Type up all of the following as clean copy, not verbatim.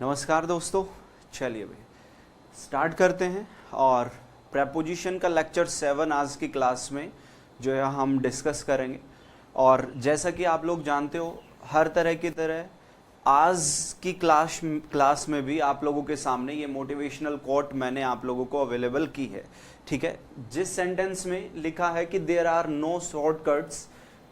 नमस्कार दोस्तों, चलिए भाई स्टार्ट करते हैं। और प्रेपोजिशन का लेक्चर 7 आज की क्लास में जो है हम डिस्कस करेंगे। और जैसा कि आप लोग जानते हो, हर तरह की तरह आज की क्लास में भी आप लोगों के सामने ये मोटिवेशनल कोट मैंने आप लोगों को अवेलेबल की है। ठीक है, जिस सेंटेंस में लिखा है कि there are no shortcuts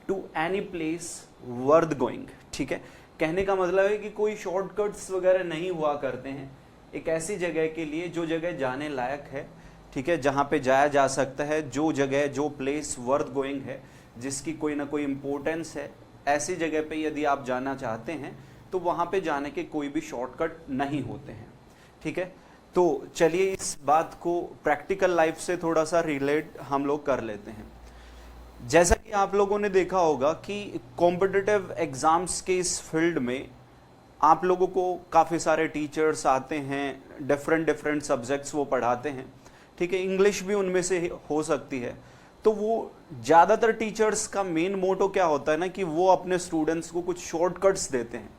to any place worth going. ठीक है, कहने का मतलब है कि कोई शॉर्टकट्स वगैरह नहीं हुआ करते हैं एक ऐसी जगह के लिए जो जगह जाने लायक है। ठीक है, जहाँ पे जाया जा सकता है, जो जगह जो प्लेस वर्थ गोइंग है, जिसकी कोई ना कोई इम्पोर्टेंस है, ऐसी जगह पे यदि आप जाना चाहते हैं तो वहाँ पे जाने के कोई भी शॉर्टकट नहीं होते हैं। ठीक है, तो चलिए इस बात को प्रैक्टिकल लाइफ से थोड़ा सा रिलेट हम लोग कर लेते हैं। जैसा कि आप लोगों ने देखा होगा कि कॉम्पिटिटिव एग्जाम्स के इस फील्ड में आप लोगों को काफ़ी सारे टीचर्स आते हैं, डिफरेंट सब्जेक्ट्स वो पढ़ाते हैं। ठीक है, इंग्लिश भी उनमें से हो सकती है। तो वो ज़्यादातर टीचर्स का मेन मोटो क्या होता है ना कि वो अपने स्टूडेंट्स को कुछ शॉर्टकट्स देते हैं।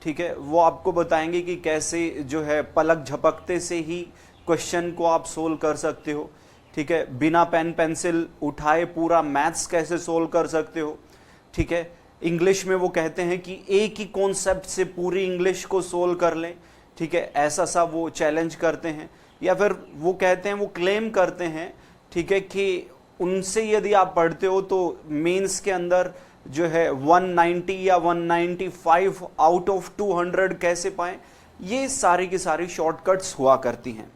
ठीक है, वो आपको बताएंगे कि कैसे जो है पलक झपकते से ही क्वेश्चन को आप सोल्व कर सकते हो। ठीक है, बिना पेन पेंसिल उठाए पूरा मैथ्स कैसे सोल्व कर सकते हो। ठीक है, इंग्लिश में वो कहते हैं कि एक ही कॉन्सेप्ट से पूरी इंग्लिश को सोल्व कर लें। ठीक है, ऐसा सा वो चैलेंज करते हैं, या फिर वो कहते हैं, वो क्लेम करते हैं, ठीक है, कि उनसे यदि आप पढ़ते हो तो मेंस के अंदर जो है 190 या 195 आउट ऑफ 200 कैसे पाएं। ये सारी की सारी शॉर्टकट्स हुआ करती हैं।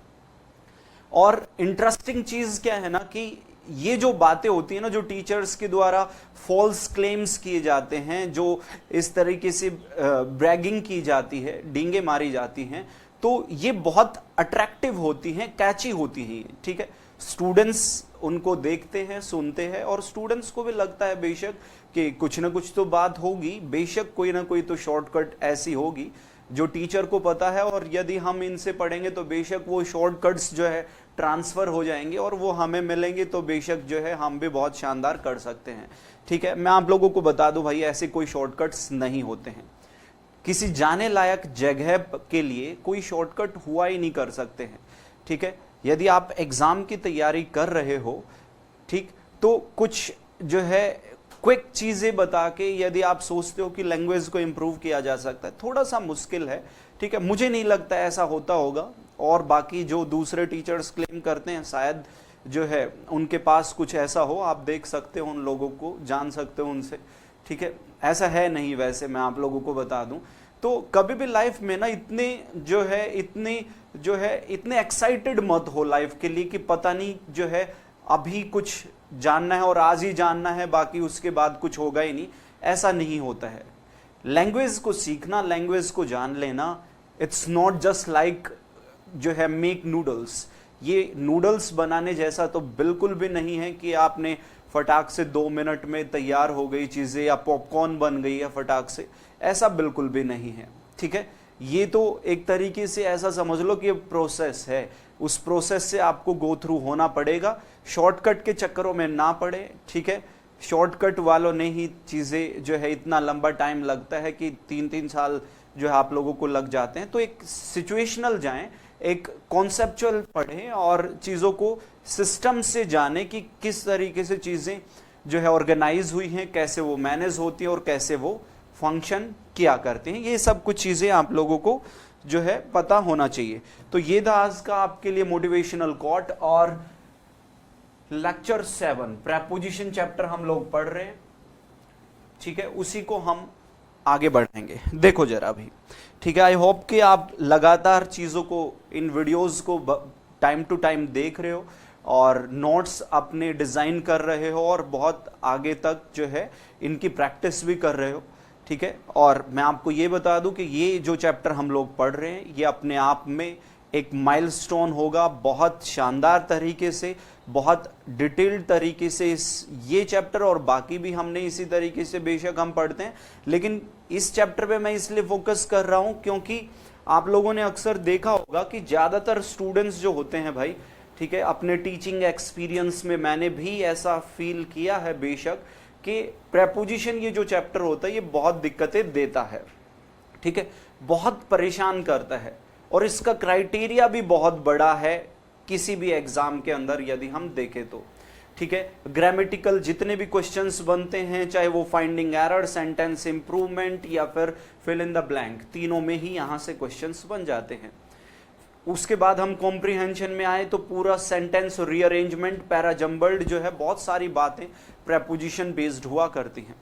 और इंटरेस्टिंग चीज क्या है ना कि ये जो बातें होती है ना, जो टीचर्स के द्वारा फॉल्स क्लेम्स किए जाते हैं, जो इस तरीके से ब्रैगिंग की जाती है, डींगे मारी जाती हैं, तो ये बहुत अट्रैक्टिव होती हैं, कैची होती हैं। ठीक है, स्टूडेंट्स उनको देखते हैं, सुनते हैं, और स्टूडेंट्स को भी लगता है बेशक कि कुछ ना कुछ तो बात होगी, बेशक कोई ना कोई तो शॉर्टकट ऐसी होगी जो टीचर को पता है, और यदि हम इनसे पढ़ेंगे तो बेशक वो शॉर्टकट्स जो है ट्रांसफर हो जाएंगे और वो हमें मिलेंगे, तो बेशक जो है हम भी बहुत शानदार कर सकते हैं। ठीक है, मैं आप लोगों को बता दूं भाई, ऐसे कोई शॉर्टकट्स नहीं होते हैं। किसी जाने लायक जगह के लिए कोई शॉर्टकट हुआ ही नहीं कर सकते हैं। ठीक है, यदि आप एग्जाम की तैयारी कर रहे हो, ठीक, तो कुछ जो है क्विक चीजें बता के यदि आप सोचते हो कि लैंग्वेज को इंप्रूव किया जा सकता है, थोड़ा सा मुश्किल है। ठीक है, मुझे नहीं लगता ऐसा होता होगा, और बाकी जो दूसरे टीचर्स क्लेम करते हैं शायद जो है उनके पास कुछ ऐसा हो, आप देख सकते हो उन लोगों को, जान सकते हो उनसे। ठीक है, ऐसा है नहीं, वैसे मैं आप लोगों को बता दूं तो कभी भी लाइफ में ना इतने इतने एक्साइटेड मत हो लाइफ के लिए कि पता नहीं जो है अभी कुछ जानना है और आज ही जानना है, बाकी उसके बाद कुछ होगा ही नहीं। ऐसा नहीं होता है। लैंग्वेज को सीखना, लैंग्वेज को जान लेना, इट्स नॉट जस्ट लाइक जो है मेक नूडल्स। ये नूडल्स बनाने जैसा तो बिल्कुल भी नहीं है कि आपने फटाक से 2 मिनट में तैयार हो गई चीजें, या पॉपकॉर्न बन गई है फटाक से, ऐसा बिल्कुल भी नहीं है। ठीक है, ये तो एक तरीके से ऐसा समझ लो कि प्रोसेस है, उस प्रोसेस से आपको गो थ्रू होना पड़ेगा। शॉर्टकट के चक्करों में ना पड़े। ठीक है, शॉर्टकट वालों ने ही चीजें जो है इतना लंबा टाइम लगता है कि 3-3 साल जो है आप लोगों को लग जाते हैं। तो एक सिचुएशनल जाएं, एक कॉन्सेप्चुअल पढ़ें और चीजों को सिस्टम से जाने कि किस तरीके से चीजें जो है ऑर्गेनाइज हुई हैं, कैसे वो मैनेज होती हैं और कैसे वो फंक्शन किया करते हैं। ये सब कुछ चीजें आप लोगों को जो है पता होना चाहिए। तो ये था आज का आपके लिए मोटिवेशनल कोट। और लेक्चर 7 प्रेपोजिशन चैप्टर हम लोग पढ़ रहे हैं। ठीक है, उसी को हम आगे बढ़ाएंगे। देखो जरा अभी, ठीक है, आई होप कि आप लगातार चीजों को, इन वीडियोस को टाइम टू टाइम देख रहे हो और नोट्स अपने डिजाइन कर रहे हो और बहुत आगे तक जो है इनकी प्रैक्टिस भी कर रहे हो। ठीक है, और मैं आपको ये बता दूं कि ये जो चैप्टर हम लोग पढ़ रहे हैं ये अपने आप में एक माइलस्टोन होगा। बहुत शानदार तरीके से, बहुत डिटेल्ड तरीके से ये चैप्टर और बाकी भी हमने इसी तरीके से बेशक हम पढ़ते हैं, लेकिन इस चैप्टर पे मैं इसलिए फोकस कर रहा हूं क्योंकि आप लोगों ने अक्सर देखा होगा कि ज्यादातर स्टूडेंट्स जो होते हैं भाई, ठीक है, अपने टीचिंग एक्सपीरियंस में मैंने भी ऐसा फील किया है बेशक कि प्रेपोजिशन ये जो चैप्टर होता है ये बहुत दिक्कतें देता है। ठीक है, बहुत परेशान करता है और इसका क्राइटेरिया भी बहुत बड़ा है किसी भी एग्जाम के अंदर यदि हम देखें तो। ठीक है, ग्रामेटिकल जितने भी क्वेश्चंस बनते हैं, चाहे वो फाइंडिंग एरर, सेंटेंस इंप्रूवमेंट या फिर फिल इन द ब्लैंक, तीनों में ही यहां से क्वेश्चंस बन जाते हैं। उसके बाद हम कॉम्प्रिहेंशन में आए तो पूरा सेंटेंस रीअरेंजमेंट, पैरा जम्बल्ड जो है, बहुत सारी बातें प्रेपोजिशन बेस्ड हुआ करती हैं।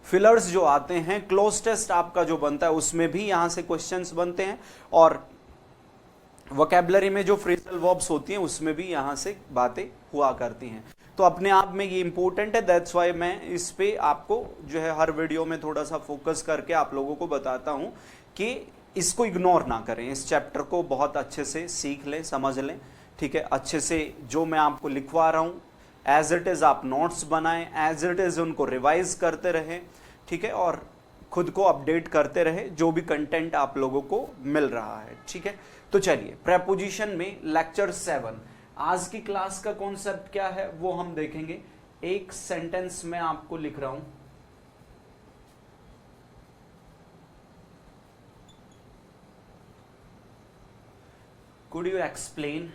फिलर्स जो आते हैं, क्लोज टेस्ट आपका जो बनता है उसमें भी यहां से क्वेश्चंस बनते हैं, और वोकैबुलरी में जो फ्रेजल वर्ब्स होती हैं उसमें भी यहां से बातें हुआ करती हैं। तो अपने आप में ये इंपॉर्टेंट है, दैट्स वाई मैं इस पे आपको जो है हर वीडियो में थोड़ा सा फोकस करके आप लोगों को बताता हूं कि इसको इग्नोर ना करें, इस चैप्टर को बहुत अच्छे से सीख लें, समझ लें। ठीक है, अच्छे से जो मैं आपको लिखवा रहा हूं एज इट इज आप नोट्स बनाएं, एज इट इज उनको रिवाइज करते रहें। ठीक है, और खुद को अपडेट करते रहे जो भी कंटेंट आप लोगों को मिल रहा है। ठीक है, तो चलिए प्रेपोजिशन में लेक्चर 7 आज की क्लास का कॉन्सेप्ट क्या है वो हम देखेंगे। एक सेंटेंस में आपको लिख रहा हूं, could you explain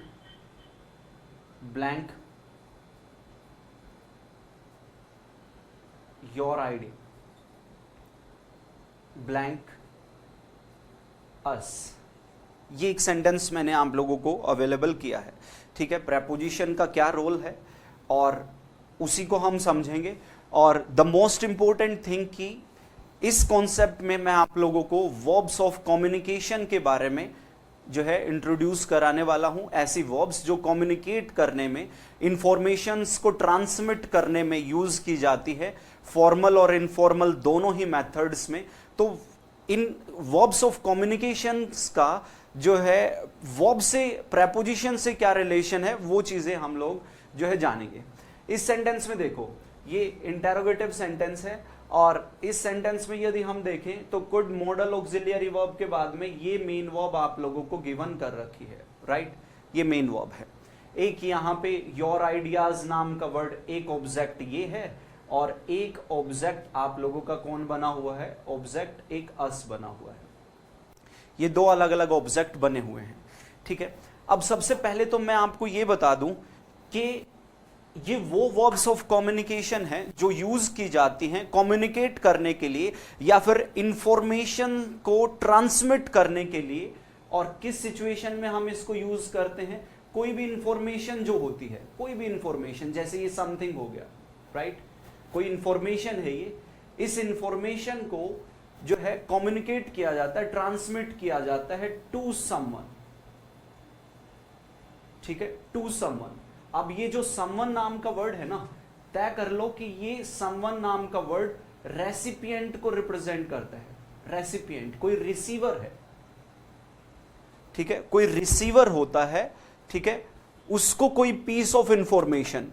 blank your idea blank us. ये एक सेंटेंस मैंने आप लोगों को अवेलेबल किया है। ठीक है, प्रेपोजिशन का क्या रोल है और उसी को हम समझेंगे। और द मोस्ट इंपॉर्टेंट थिंग कि इस कॉन्सेप्ट में मैं आप लोगों को वर्ब्स ऑफ कम्युनिकेशन के बारे में जो है इंट्रोड्यूस कराने वाला हूं। ऐसी वर्ब्स जो कम्युनिकेट करने में, इंफॉर्मेशंस को ट्रांसमिट करने में यूज की जाती है, फॉर्मल और इनफॉर्मल दोनों ही मेथड्स में। तो इन वर्ब्स ऑफ कम्युनिकेशंस का जो है वर्ब से, प्रेपोजिशन से क्या रिलेशन है, वो चीजें हम लोग जो है जानेंगे। इस सेंटेंस में देखो, ये इंटेरोगेटिव सेंटेंस है और इस सेंटेंस में यदि हम देखें तो कुड मॉडल ऑक्सिलियरी वर्ब के बाद में ये मेन वर्ब आप लोगों को गिवन कर रखी है, राइट। ये मेन वर्ब है। एक यहां पे योर आइडियाज नाम का वर्ड, एक ऑब्जेक्ट ये है और एक ऑब्जेक्ट आप लोगों का कौन बना हुआ है, ऑब्जेक्ट एक अस बना हुआ है। ये दो अलग अलग ऑब्जेक्ट बने हुए हैं। ठीक है, अब सबसे पहले तो मैं आपको ये बता दूं कि ये वो वर्ब्स ऑफ कम्युनिकेशन हैं जो यूज की जाती हैं कम्युनिकेट करने के लिए या फिर इंफॉर्मेशन को ट्रांसमिट करने के लिए। और किस सिचुएशन में हम इसको यूज करते हैं, कोई भी इंफॉर्मेशन जो होती है, कोई भी इंफॉर्मेशन, जैसे ये समथिंग हो गया, राइट, कोई इंफॉर्मेशन है ये, इस इंफॉर्मेशन को जो है कम्युनिकेट किया जाता है, ट्रांसमिट किया जाता है टू समवन। ठीक है, टू समवन। अब ये जो समवन नाम का वर्ड है ना, तय कर लो कि ये समवन नाम का वर्ड रेसिपिएंट को रिप्रेजेंट करता है। रेसिपिएंट कोई रिसीवर है। ठीक है, कोई रिसीवर होता है। ठीक है, उसको कोई पीस ऑफ इंफॉर्मेशन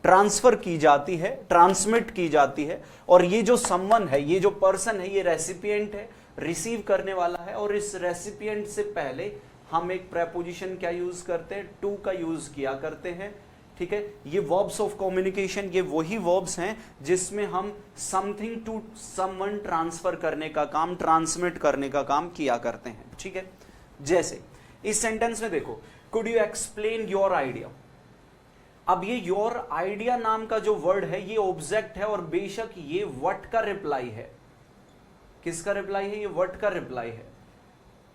ट्रांसफर की जाती है, ट्रांसमिट की जाती है, और ये जो समवन है, ये जो पर्सन है, ये रेसिपिएंट है, रिसीव करने वाला है। और इस रेसिपिएंट से पहले हम एक प्रेपोजिशन क्या यूज करते हैं, टू का यूज किया करते हैं। ठीक है, ये वर्ब्स ऑफ कम्युनिकेशन, ये वही वर्ब्स हैं जिसमें हम समथिंग टू समवन ट्रांसफर करने का काम, ट्रांसमिट करने का काम किया करते हैं। ठीक है, जैसे इस सेंटेंस में देखो, could you explain your idea. अब ये योर आइडिया नाम का जो वर्ड है ये ऑब्जेक्ट है और बेशक ये व्हाट का रिप्लाई है। किसका रिप्लाई है, ये व्हाट का रिप्लाई है।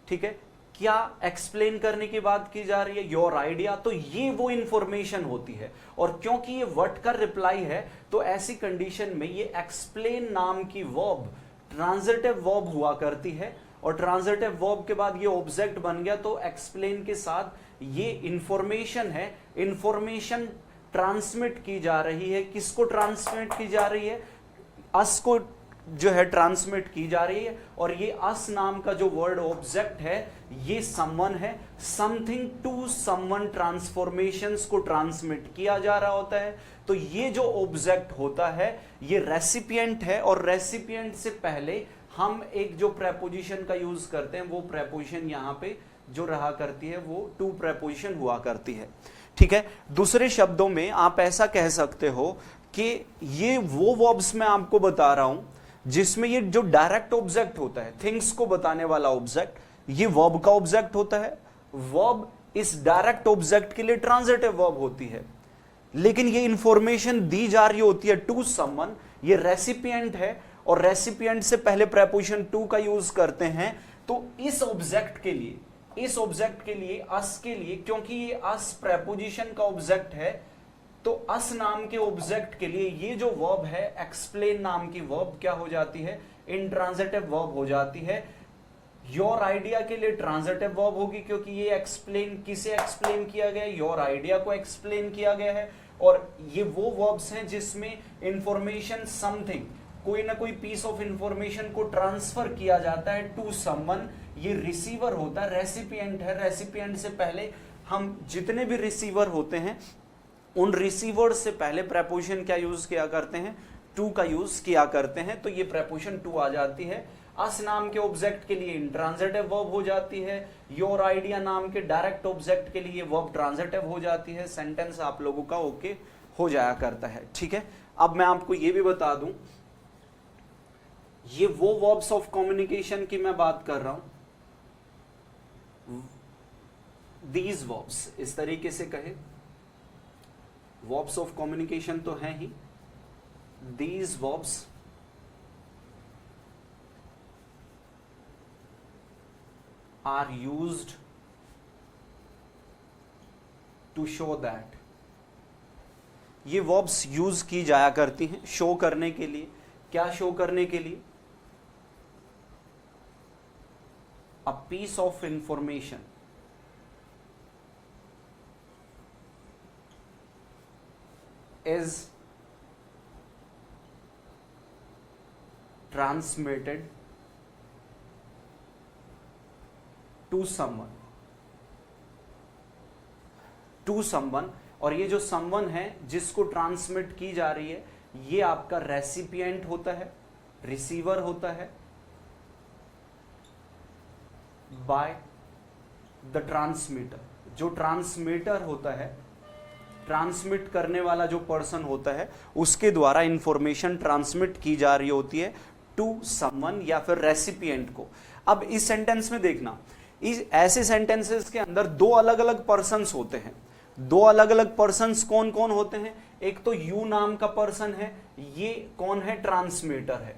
ठीक है, क्या एक्सप्लेन करने की बात की जा रही है, योर आइडिया, तो ये वो इंफॉर्मेशन होती है। और क्योंकि ये व्हाट का रिप्लाई है तो ऐसी कंडीशन में ये एक्सप्लेन नाम की वर्ब ट्रांजिटिव वर्ब हुआ करती है, और ट्रांजिटिव वर्ब के बाद ये ऑब्जेक्ट बन गया, तो एक्सप्लेन के साथ ये इंफॉर्मेशन है, इंफॉर्मेशन ट्रांसमिट की जा रही है। किसको ट्रांसमिट की जा रही है, अस को जो है ट्रांसमिट की जा रही है। और ये अस नाम का जो वर्ड ऑब्जेक्ट है ये समवन है। समथिंग टू समवन ट्रांसफॉर्मेशंस को ट्रांसमिट किया जा रहा होता है। तो ये जो ऑब्जेक्ट होता है ये रेसिपिएंट है, और रेसिपिएंट से पहले हम एक जो प्रेपोजिशन का यूज करते हैं वो प्रेपोजिशन यहां पे जो रहा करती है वो टू प्रेपोजिशन हुआ करती है। ठीक है, दूसरे शब्दों में आप ऐसा कह सकते हो कि ये वो वर्ब्स मैं आपको बता रहा हूं जिसमें ये जो डायरेक्ट ऑब्जेक्ट होता है, थिंग्स को बताने वाला ऑब्जेक्ट, ये वर्ब का ऑब्जेक्ट होता है। वर्ब इस डायरेक्ट ऑब्जेक्ट के लिए ट्रांजिटिव वर्ब होती है, लेकिन ये इंफॉर्मेशन दी जा रही होती है टू समवन, ये रेसिपिएंट है और रेसिपिएंट से पहले प्रेपोजिशन टू का यूज करते हैं। तो इस ऑब्जेक्ट के लिए, इस ऑब्जेक्ट के लिए, अस के लिए, क्योंकि ये अस प्रेपोजिशन का ऑब्जेक्ट है, तो अस नाम के ऑब्जेक्ट के लिए ये जो वर्ब है, एक्सप्लेन नाम की वर्ब क्या हो जाती है, इंट्रांजिटिव वर्ब हो जाती है। योर आइडिया के लिए ट्रांजिटिव वर्ब होगी, क्योंकि ये एक्सप्लेन, किसे एक्सप्लेन किया गया है, योर आइडिया को एक्सप्लेन किया गया है। और ये वो वर्ब्स हैं जिसमें इंफॉर्मेशन समथिंग, कोई ना कोई पीस ऑफ इंफॉर्मेशन को ट्रांसफर किया जाता है टू समवन। ये रिसीवर होता है, रेसिपिएंट है। रेसिपिएंट से पहले हम जितने भी रिसीवर होते हैं, उन रिसीवर से पहले प्रेपोजिशन क्या यूज किया करते हैं, टू का यूज किया करते हैं। तो ये प्रेपोजिशन टू आ जाती है। अस नाम के ऑब्जेक्ट के लिए इंट्रांजिटिव वर्ब हो जाती है। योर आइडिया नाम के डायरेक्ट ऑब्जेक्ट के लिए वर्ब ट्रांजिटिव हो जाती है। सेंटेंस आप लोगों का ओके हो जाया करता है। ठीक है, अब मैं आपको ये भी बता दूं, ये वो वर्ब्स ऑफ कम्युनिकेशन की मैं बात कर रहा हूं, दीज वर्ब्स, इस तरीके से कहे, वर्ब्स ऑफ कम्युनिकेशन तो है ही, these verbs are used to show that, ये वर्ब्स यूज की जाया करती हैं शो करने के लिए। क्या शो करने के लिए? A piece of information is transmitted to someone, to someone. और ये जो समवन है जिसको ट्रांसमिट की जा रही है, ये आपका रेसिपिएंट होता है, रिसीवर होता है, बाय द ट्रांसमीटर। जो ट्रांसमीटर होता है, ट्रांसमिट करने वाला जो पर्सन होता है, उसके द्वारा इंफॉर्मेशन ट्रांसमिट की जा रही होती है टू समवन या फिर रेसिपिएंट को। अब इस सेंटेंस में देखना, इस ऐसे सेंटेंसेस के अंदर दो अलग अलग पर्सन्स होते हैं। दो अलग अलग पर्सन्स कौन कौन होते हैं? एक तो यू नाम का पर्सन है, ये कौन है? ट्रांसमीटर है।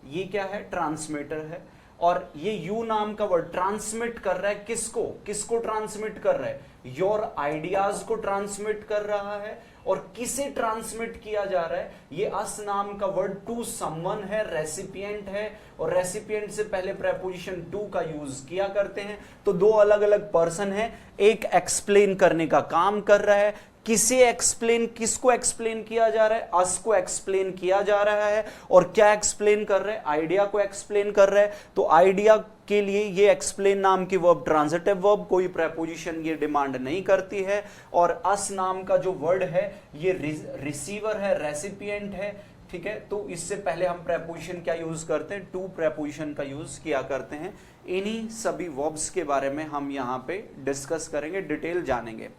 ये क्या है? ट्रांसमीटर है। और ये यू नाम का वर्ड ट्रांसमिट कर रहा है किसको? किसको ट्रांसमिट कर रहा है? योर आइडियाज को ट्रांसमिट कर रहा है। और किसे ट्रांसमिट किया जा रहा है? ये अस नाम का वर्ड टू समवन है, रेसिपिएंट है, और रेसिपिएंट से पहले प्रेपोजिशन टू का यूज किया करते हैं। तो दो अलग अलग पर्सन है, एक एक्सप्लेन करने का काम कर रहा है। किसे एक्सप्लेन, किसको एक्सप्लेन किया जा रहा है? अस को एक्सप्लेन किया जा रहा है। और क्या एक्सप्लेन कर रहा है? आइडिया को एक्सप्लेन कर रहा है। तो आइडिया के लिए ये एक्सप्लेन नाम की वर्ब ट्रांजिटिव वर्ब, कोई प्रेपोजिशन ये डिमांड नहीं करती है। और अस नाम का जो वर्ड है ये रिसीवर है, रेसिपिएंट है। ठीक है, तो इससे पहले हम प्रेपोजिशन क्या यूज करते हैं? टू प्रेपोजिशन का यूज किया करते हैं। इन्हीं सभी वर्ब्स के बारे में हम यहां पे डिस्कस करेंगे, डिटेल जानेंगे।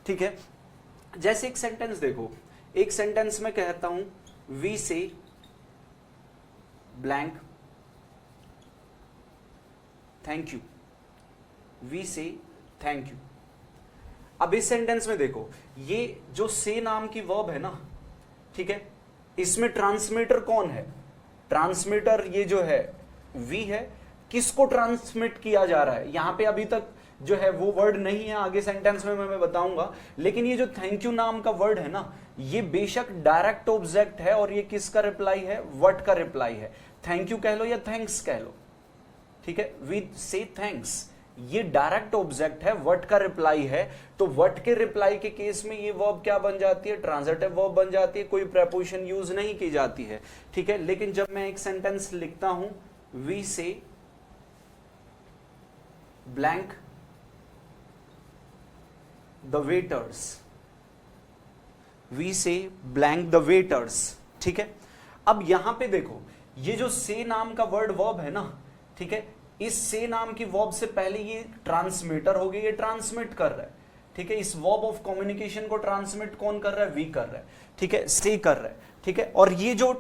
ठीक है, जैसे एक सेंटेंस देखो, एक सेंटेंस में कहता हूं वी से ब्लैंक थैंक यू, वी से थैंक यू। अब इस सेंटेंस में देखो, ये जो से नाम की वर्ब है ना, ठीक है, इसमें ट्रांसमीटर कौन है? ट्रांसमीटर ये जो है वी है। किसको ट्रांसमिट किया जा रहा है? यहां पे अभी तक जो है वो वर्ड नहीं है, आगे सेंटेंस में मैं बताऊंगा। लेकिन ये जो थैंक यू नाम का वर्ड है ना, ये बेशक डायरेक्ट ऑब्जेक्ट है, और ये किसका रिप्लाई है? व्हाट का रिप्लाई है। थैंक यू कह लो या थैंक्स कह लो, ठीक है, वी से थैंक्स, ये डायरेक्ट ऑब्जेक्ट है, व्हाट का रिप्लाई है। तो व्हाट के रिप्लाई के केस में ये वर्ब क्या बन जाती है? ट्रांजिटिव वर्ब बन जाती है, कोई प्रेपोजिशन यूज नहीं की जाती है। ठीक है, लेकिन जब मैं एक सेंटेंस लिखता हूं वी से ब्लैंक द वेटर्स, वी से ब्लैंक द वेटर्स, ठीक है। अब यहां पे देखो, ये जो से नाम का वर्ड वर्ब है ना, ठीक है, इस से नाम की वर्ब से पहले ये ट्रांसमीटर हो गई, ये ट्रांसमिट कर रहा है। ठीक है, इस वर्ब ऑफ कम्युनिकेशन को ट्रांसमिट कौन कर रहा है? वी कर रहा है। ठीक है, से कर रहा है। ठीक है, और ये जो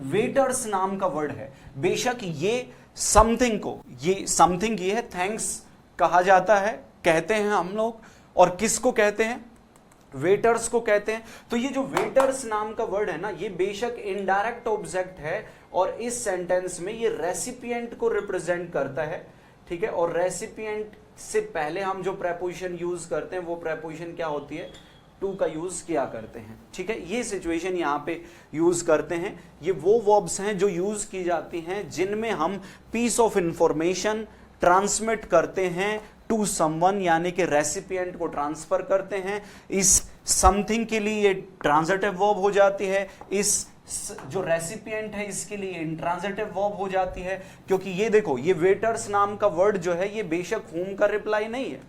वेटर्स नाम का वर्ड है। बेशक ये समथिंग को, ये समथिंग ये है, थैंक्स कहा जाता है, कहते हैं हम लोग, और किसको कहते हैं? वेटर्स को कहते हैं। तो ये जो वेटर्स नाम का वर्ड है ना, ये बेशक इनडायरेक्ट ऑब्जेक्ट है और इस सेंटेंस में ये रेसिपिएंट को रिप्रेजेंट करता है, ठीक है। और रेसिपिएंट से पहले हम जो प्रेपोजिशन यूज करते हैं वो प्रेपोजिशन क्या होती है? टू का यूज किया करते हैं, ठीक है। ये सिचुएशन यहाँ पे यूज करते हैं। ये वो वर्ब्स हैं जो यूज की जाती हैं जिनमें हम पीस ऑफ इंफॉर्मेशन ट्रांसमिट करते हैं टू समवन, यानी कि रेसिपिएंट को ट्रांसफर करते हैं। इस समथिंग के लिए ये ट्रांजिटिव वर्ब हो जाती है, इस जो रेसिपिएंट है इसके लिए इंट्रांजिटिव वर्ब हो जाती है। क्योंकि ये देखो, ये वेटर्स नाम का वर्ड जो है ये बेशक होम का रिप्लाई नहीं है,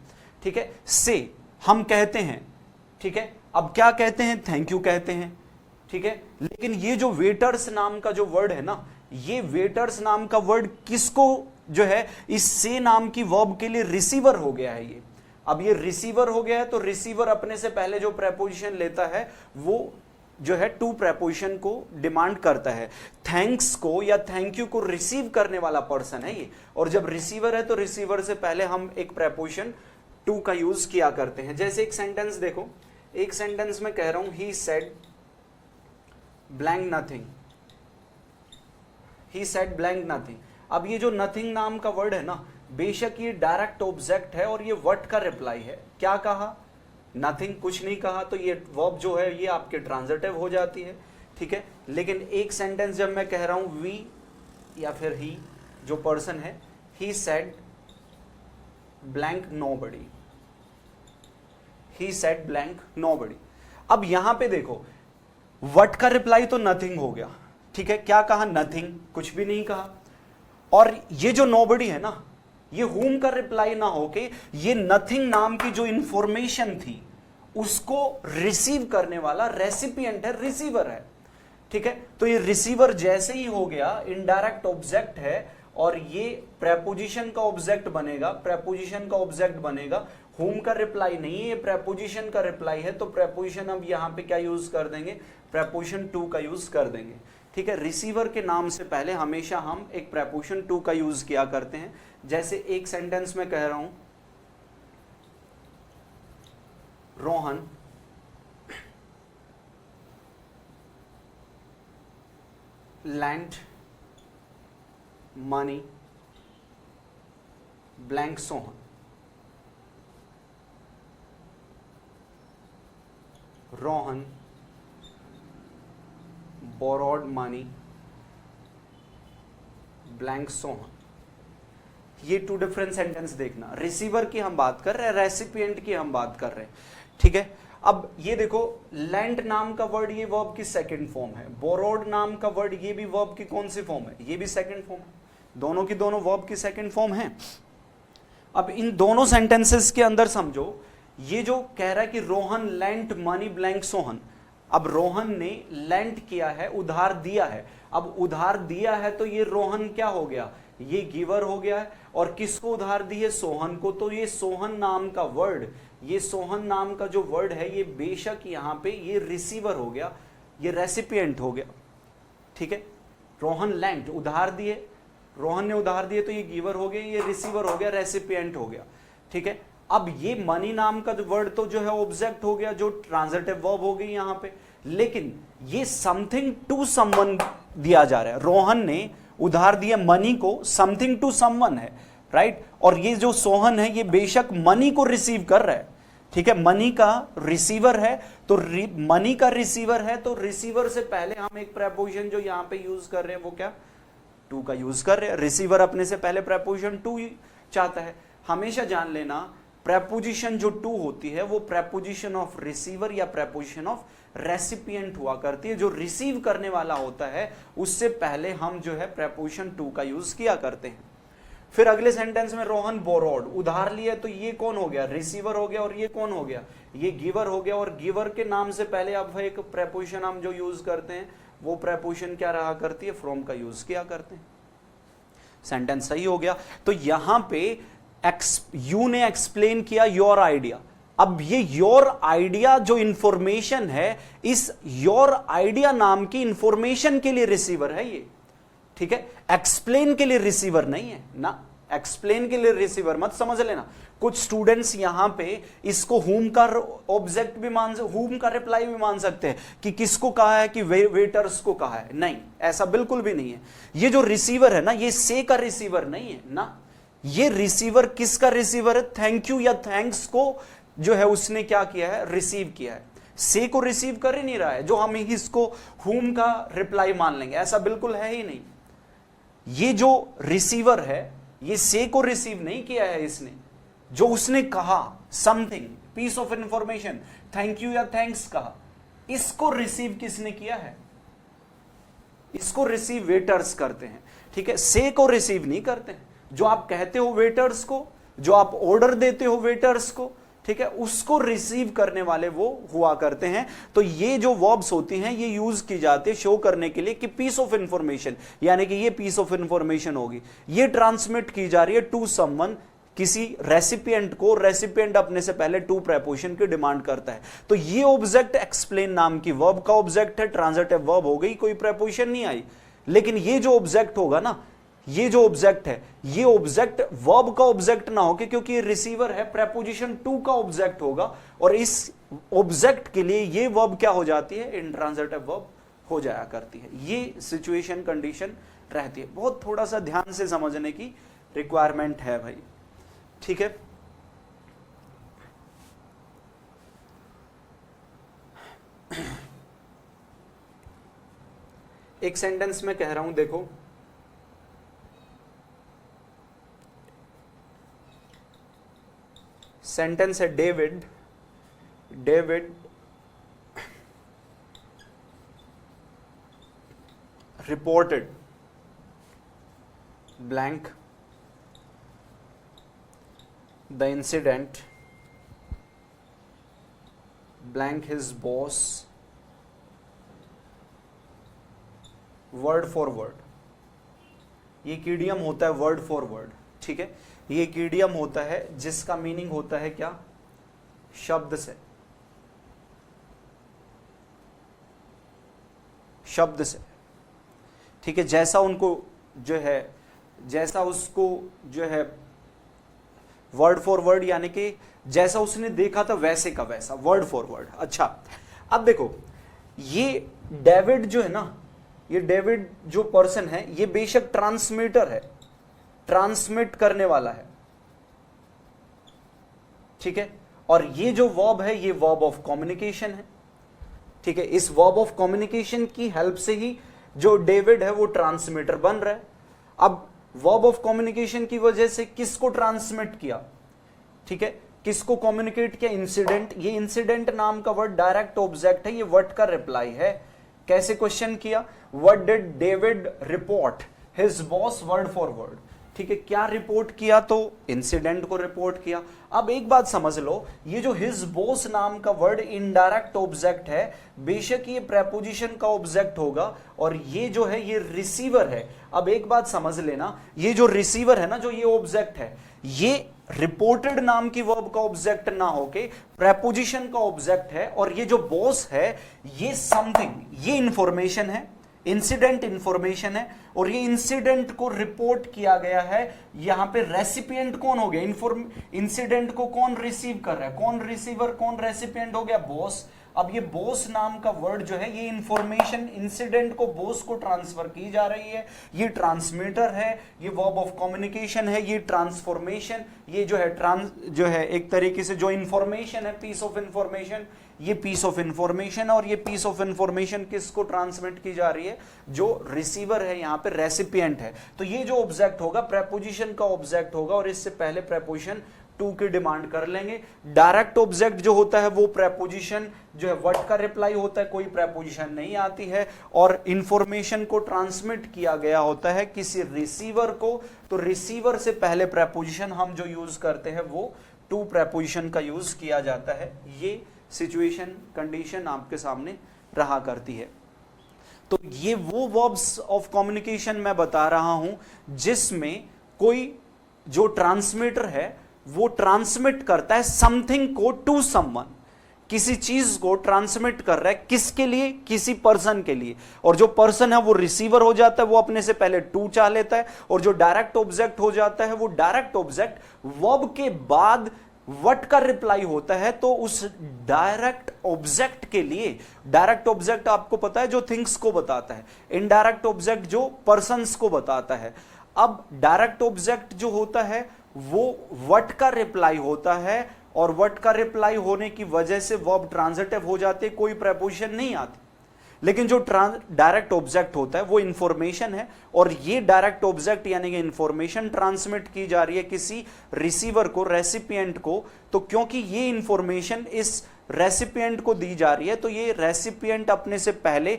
ठीक है। से हम कहते हैं, ठीक है। अब क्या कहते हैं? थैंक यू कहते हैं, ठीक है। लेकिन ये जो वेटर्स नाम का जो वर्ड है ना, ये वेटर्स नाम का वर्ड किसको जो है इस से नाम की वर्ब के लिए रिसीवर हो गया है ये। अब ये रिसीवर हो गया है तो रिसीवर अपने से पहले जो प्रेपोजिशन लेता है वो जो है टू प्रेपोजिशन को डिमांड करता है। थैंक्स को या थैंक यू को रिसीव करने वाला पर्सन है ये, और जब रिसीवर है तो रिसीवर से पहले हम एक प्रेपोजिशन टू का यूज किया करते हैं। जैसे एक सेंटेंस देखो, एक सेंटेंस में कह रहा हूं he said blank nothing, he said blank nothing. अब ये जो नथिंग नाम का वर्ड है ना, बेशक ये डायरेक्ट ऑब्जेक्ट है और ये व्हाट का रिप्लाई है। क्या कहा? नथिंग, कुछ नहीं कहा, तो ये वर्ब जो है ये आपके ट्रांजिटिव हो जाती है, ठीक है। लेकिन एक सेंटेंस जब मैं कह रहा हूं वी या फिर ही, जो पर्सन है, he said blank nobody, he said blank nobody. अब यहां पे देखो, व्हाट का रिप्लाई तो नथिंग हो गया, ठीक है। क्या कहा? नथिंग, कुछ भी नहीं कहा। और ये जो नोबडी है ना, ये हुम का रिप्लाई ना होके ये नथिंग नाम की जो इंफॉर्मेशन थी उसको रिसीव करने वाला रेसिपिएंट है, रिसीवर है, ठीक है। तो ये रिसीवर जैसे ही हो गया इनडायरेक्ट ऑब्जेक्ट है और ये प्रेपोजिशन का ऑब्जेक्ट बनेगा, प्रेपोजिशन का ऑब्जेक्ट बनेगा। हुम का रिप्लाई नहीं है, ये प्रेपोजिशन का रिप्लाई है, तो प्रेपोजिशन अब यहां पे क्या यूज कर देंगे? प्रेपोजिशन टू का यूज कर देंगे, ठीक है। रिसीवर के नाम से पहले हमेशा हम एक प्रेपोजिशन टू का यूज किया करते हैं। जैसे एक सेंटेंस में कह रहा हूं Rohan land money blank Sohan. Rohan borrowed money blank Sohan. ये टू डिफरेंट सेंटेंस देखना। रिसीवर की हम बात कर रहे हैं, रेसिपिएंट की हम बात कर रहे हैं, ठीक है। अब ये देखो, लैंड नाम का वर्ड ये वर्ब की सेकंड फॉर्म है, बोरोड नाम का वर्ड ये भी वर्ब की कौन सी फॉर्म है? ये भी सेकंड फॉर्म है। दोनों की दोनों वर्ब की सेकंड फॉर्म है। अब इन दोनों सेंटेंसेस के अंदर समझो, ये जो कह रहा है कि Rohan lent money blank Sohan, अब रोहन ने लेंट किया है, उधार दिया है। अब उधार दिया है तो ये रोहन क्या हो गया? ये गिवर हो गया है। और किसको उधार दी है? सोहन को। तो ये सोहन नाम का वर्ड, ये सोहन नाम का जो वर्ड है ये बेशक यहां पे ये रिसीवर हो गया, ये रेसिपिएंट हो गया, ठीक है। रोहन लेंट, उधार दिए, रोहन ने उधार दिए तो ये गिवर हो गया, ये रिसीवर हो गया, रेसिपिएंट हो गया, ठीक है। अब ये मनी नाम का वर्ड तो जो है ऑब्जेक्ट हो गया, जो ट्रांजिटिव वर्ब हो गई यहां पे। लेकिन ये समथिंग टू समवन दिया जा रहा है। रोहन ने उधार दिया मनी को, समथिंग टू समवन है, राइट। और ये जो सोहन है ये बेशक मनी को रिसीव कर रहा है, ठीक है। मनी का रिसीवर है, तो मनी का रिसीवर है तो रिसीवर से पहले हम एक प्रेपोजिशन जो यहां पे यूज कर रहे हैं वो क्या? टू का यूज कर रहे हैं। रिसीवर अपने से पहले प्रेपोजिशन टू चाहता है। हमेशा जान लेना, प्रेपोजिशन जो टू होती है वो प्रेपोजिशन ऑफ रिसीवर या प्रेपोजिशन ऑफ रेसिपिएंट हुआ करती है। जो रिसीव करने वाला होता है उससे पहले हम जो है प्रेपोजिशन टू का यूज किया करते हैं। फिर अगले सेंटेंस में रोहन बोरोड, उधार लिया, तो ये कौन हो गया? रिसीवर हो गया। और ये कौन हो गया? ये गिवर हो गया। और गिवर के नाम से पहले अब एक प्रेपोजिशन हम जो यूज करते हैं वो प्रेपोजिशन क्या रहा करती है? फ्रॉम का यूज किया करते हैं। सेंटेंस सही हो गया। तो यहां पे यू ने एक्सप्लेन किया योर आइडिया। अब ये योर आइडिया जो इंफॉर्मेशन है, इस योर आइडिया नाम की इंफॉर्मेशन के लिए रिसीवर है ये, ठीक है। एक्सप्लेन के लिए रिसीवर नहीं है ना, एक्सप्लेन के लिए रिसीवर मत समझ लेना। कुछ स्टूडेंट्स यहां पे इसको हुम का ऑब्जेक्ट भी हुम का रिप्लाई भी मान सकते हैं कि किसको कहा है, कि वेटर्स को कहा है। नहीं, ऐसा बिल्कुल भी नहीं है। ये जो रिसीवर है ना, ये से का रिसीवर नहीं है ना, ये रिसीवर किसका रिसीवर है? थैंक यू या थैंक्स को जो है उसने क्या किया है, रिसीव किया है। से को रिसीव कर ही नहीं रहा है, जो हम इसको हुम का रिप्लाई मान लेंगे, ऐसा बिल्कुल है ही नहीं। ये जो रिसीवर है, ये से को रिसीव नहीं किया है इसने, जो उसने कहा something, piece of information, thank you या थैंक्स कहा, इसको रिसीव किसने किया है? इसको रिसीव वेटर्स करते हैं, ठीक है। से को रिसीव नहीं करते हैं। जो आप कहते हो वेटर्स को, जो आप ऑर्डर देते हो वेटर्स को, ठीक है, उसको रिसीव करने वाले वो हुआ करते हैं। तो ये जो वर्ब्स होती हैं, ये यूज की जाती है शो करने के लिए कि पीस ऑफ इंफॉर्मेशन, यानी कि ये पीस ऑफ इंफॉर्मेशन होगी, ये ट्रांसमिट की जा रही है टू समवन, किसी रेसिपिएंट को। रेसिपिएंट अपने से पहले टू प्रेपोजिशन की डिमांड करता है। तो ये ऑब्जेक्ट एक्सप्लेन नाम की वर्ब का ऑब्जेक्ट है, ट्रांजिटिव वर्ब हो गई, कोई प्रेपोजिशन नहीं आई। लेकिन ये जो ऑब्जेक्ट होगा ना, ये जो ऑब्जेक्ट है, ये ऑब्जेक्ट वर्ब का ऑब्जेक्ट ना होके, क्योंकि ये रिसीवर है, प्रेपोजिशन टू का ऑब्जेक्ट होगा। और इस ऑब्जेक्ट के लिए ये वर्ब क्या हो जाती है? इंट्रांजिटिव वर्ब हो जाया करती है। ये सिचुएशन कंडीशन रहती है। बहुत थोड़ा सा ध्यान से समझने की रिक्वायरमेंट है भाई, ठीक है। एक सेंटेंस में कह रहा हूं, देखो, सेंटेंस है David reported blank the incident blank his boss word for word. ये कीडियम होता है वर्ड फॉर वर्ड, ठीक है। ये कीडियम होता है जिसका मीनिंग होता है क्या? शब्द से, शब्द से, ठीक है। जैसा उनको जो है, जैसा उसको जो है वर्ड फॉर वर्ड, यानी कि जैसा उसने देखा था वैसे का वैसा, वर्ड फॉर वर्ड। अच्छा, अब देखो, ये डेविड जो है ना, ये डेविड जो पर्सन है, ये बेशक ट्रांसमीटर है, ट्रांसमिट करने वाला है, ठीक है। और ये जो वर्ब है, ये वर्ब ऑफ कम्युनिकेशन है, ठीक है। इस वर्ब ऑफ कम्युनिकेशन की हेल्प से ही जो डेविड है वो ट्रांसमीटर बन रहा है। अब वर्ब ऑफ कम्युनिकेशन की वजह से किसको ट्रांसमिट किया, ठीक है, किसको कम्युनिकेट किया? इंसिडेंट। ये इंसिडेंट नाम का वर्ड डायरेक्ट ऑब्जेक्ट है, ये व्हाट का रिप्लाई है। कैसे क्वेश्चन किया? What did David report his boss word for word, ठीक है। क्या रिपोर्ट किया? तो इंसिडेंट को रिपोर्ट किया। अब एक बात समझ लो, ये जो हिज बॉस नाम का वर्ड इनडायरेक्ट ऑब्जेक्ट है, बेशक ये प्रेपोजिशन का ऑब्जेक्ट होगा, और ये जो है ये रिसीवर है। अब एक बात समझ लेना, ये जो रिसीवर है ना, जो ये ऑब्जेक्ट है, ये रिपोर्टेड नाम की वर्ब का ऑब्जेक्ट ना होके प्रेपोजिशन का ऑब्जेक्ट है। और ये जो बॉस है, ये समथिंग, ये इंफॉर्मेशन है, इंसिडेंट इंफॉर्मेशन है, और ये इंसिडेंट को रिपोर्ट किया गया है। यहां पे रेसिपिएंट कौन हो गया? इंसिडेंट को कौन रिसीव कर रहा है? कौन रिसीवर, कौन रेसिपिएंट हो गया? बॉस। अब ये बॉस नाम का वर्ड जो है, ये इंफॉर्मेशन इंसिडेंट को बॉस को ट्रांसफर की जा रही है। ये ट्रांसमीटर है, ये वर्ब ऑफ कम्युनिकेशन है, ये ट्रांसफॉर्मेशन, ये जो है एक तरीके से जो इंफॉर्मेशन है, पीस ऑफ इंफॉर्मेशन, ये पीस ऑफ इंफॉर्मेशन। और ये पीस ऑफ इंफॉर्मेशन किसको ट्रांसमिट की जा रही है? जो रिसीवर है, यहां पे रेसिपिएंट है। तो ये जो ऑब्जेक्ट होगा प्रेपोजिशन का ऑब्जेक्ट होगा, और इससे पहले प्रेपोजिशन टू की डिमांड कर लेंगे। डायरेक्ट ऑब्जेक्ट जो होता है वो प्रेपोजिशन जो है व्हाट का रिप्लाई होता है, कोई प्रेपोजिशन नहीं आती है। और इंफॉर्मेशन को ट्रांसमिट किया गया होता है किसी रिसीवर को, तो रिसीवर से पहले प्रेपोजिशन हम जो यूज करते हैं वो टू प्रेपोजिशन का यूज किया जाता है। ये सिचुएशन कंडीशन आपके सामने रहा करती है। तो ये वो वर्ब्स ऑफ कम्युनिकेशन मैं बता रहा हूं जिसमें कोई जो ट्रांसमीटर है वो ट्रांसमिट करता है समथिंग को टू समवन, किसी चीज को ट्रांसमिट कर रहा है, किसके लिए, किसी पर्सन के लिए, और जो पर्सन है वो रिसीवर हो जाता है, वो अपने से पहले टू चाह लेता है, और जो डायरेक्ट ऑब्जेक्ट हो जाता है वो डायरेक्ट ऑब्जेक्ट वर्ब के बाद व्हाट का रिप्लाई होता है। तो उस डायरेक्ट ऑब्जेक्ट के लिए, डायरेक्ट ऑब्जेक्ट आपको पता है जो थिंग्स को बताता है, इनडायरेक्ट ऑब्जेक्ट जो पर्संस को बताता है। अब डायरेक्ट ऑब्जेक्ट जो होता है वो व्हाट का रिप्लाई होता है, और व्हाट का रिप्लाई होने की वजह से वर्ब ट्रांजिटिव हो जाते, कोई प्रेपोजिशन नहीं आती। लेकिन जो डायरेक्ट ऑब्जेक्ट होता है वो इंफॉर्मेशन है, और ये डायरेक्ट ऑब्जेक्ट यानी कि इंफॉर्मेशन ट्रांसमिट की जा रही है किसी रिसीवर को, रेसिपिएंट को। तो क्योंकि ये इंफॉर्मेशन इस रेसिपिएंट को दी जा रही है, तो ये रेसिपिएंट अपने से पहले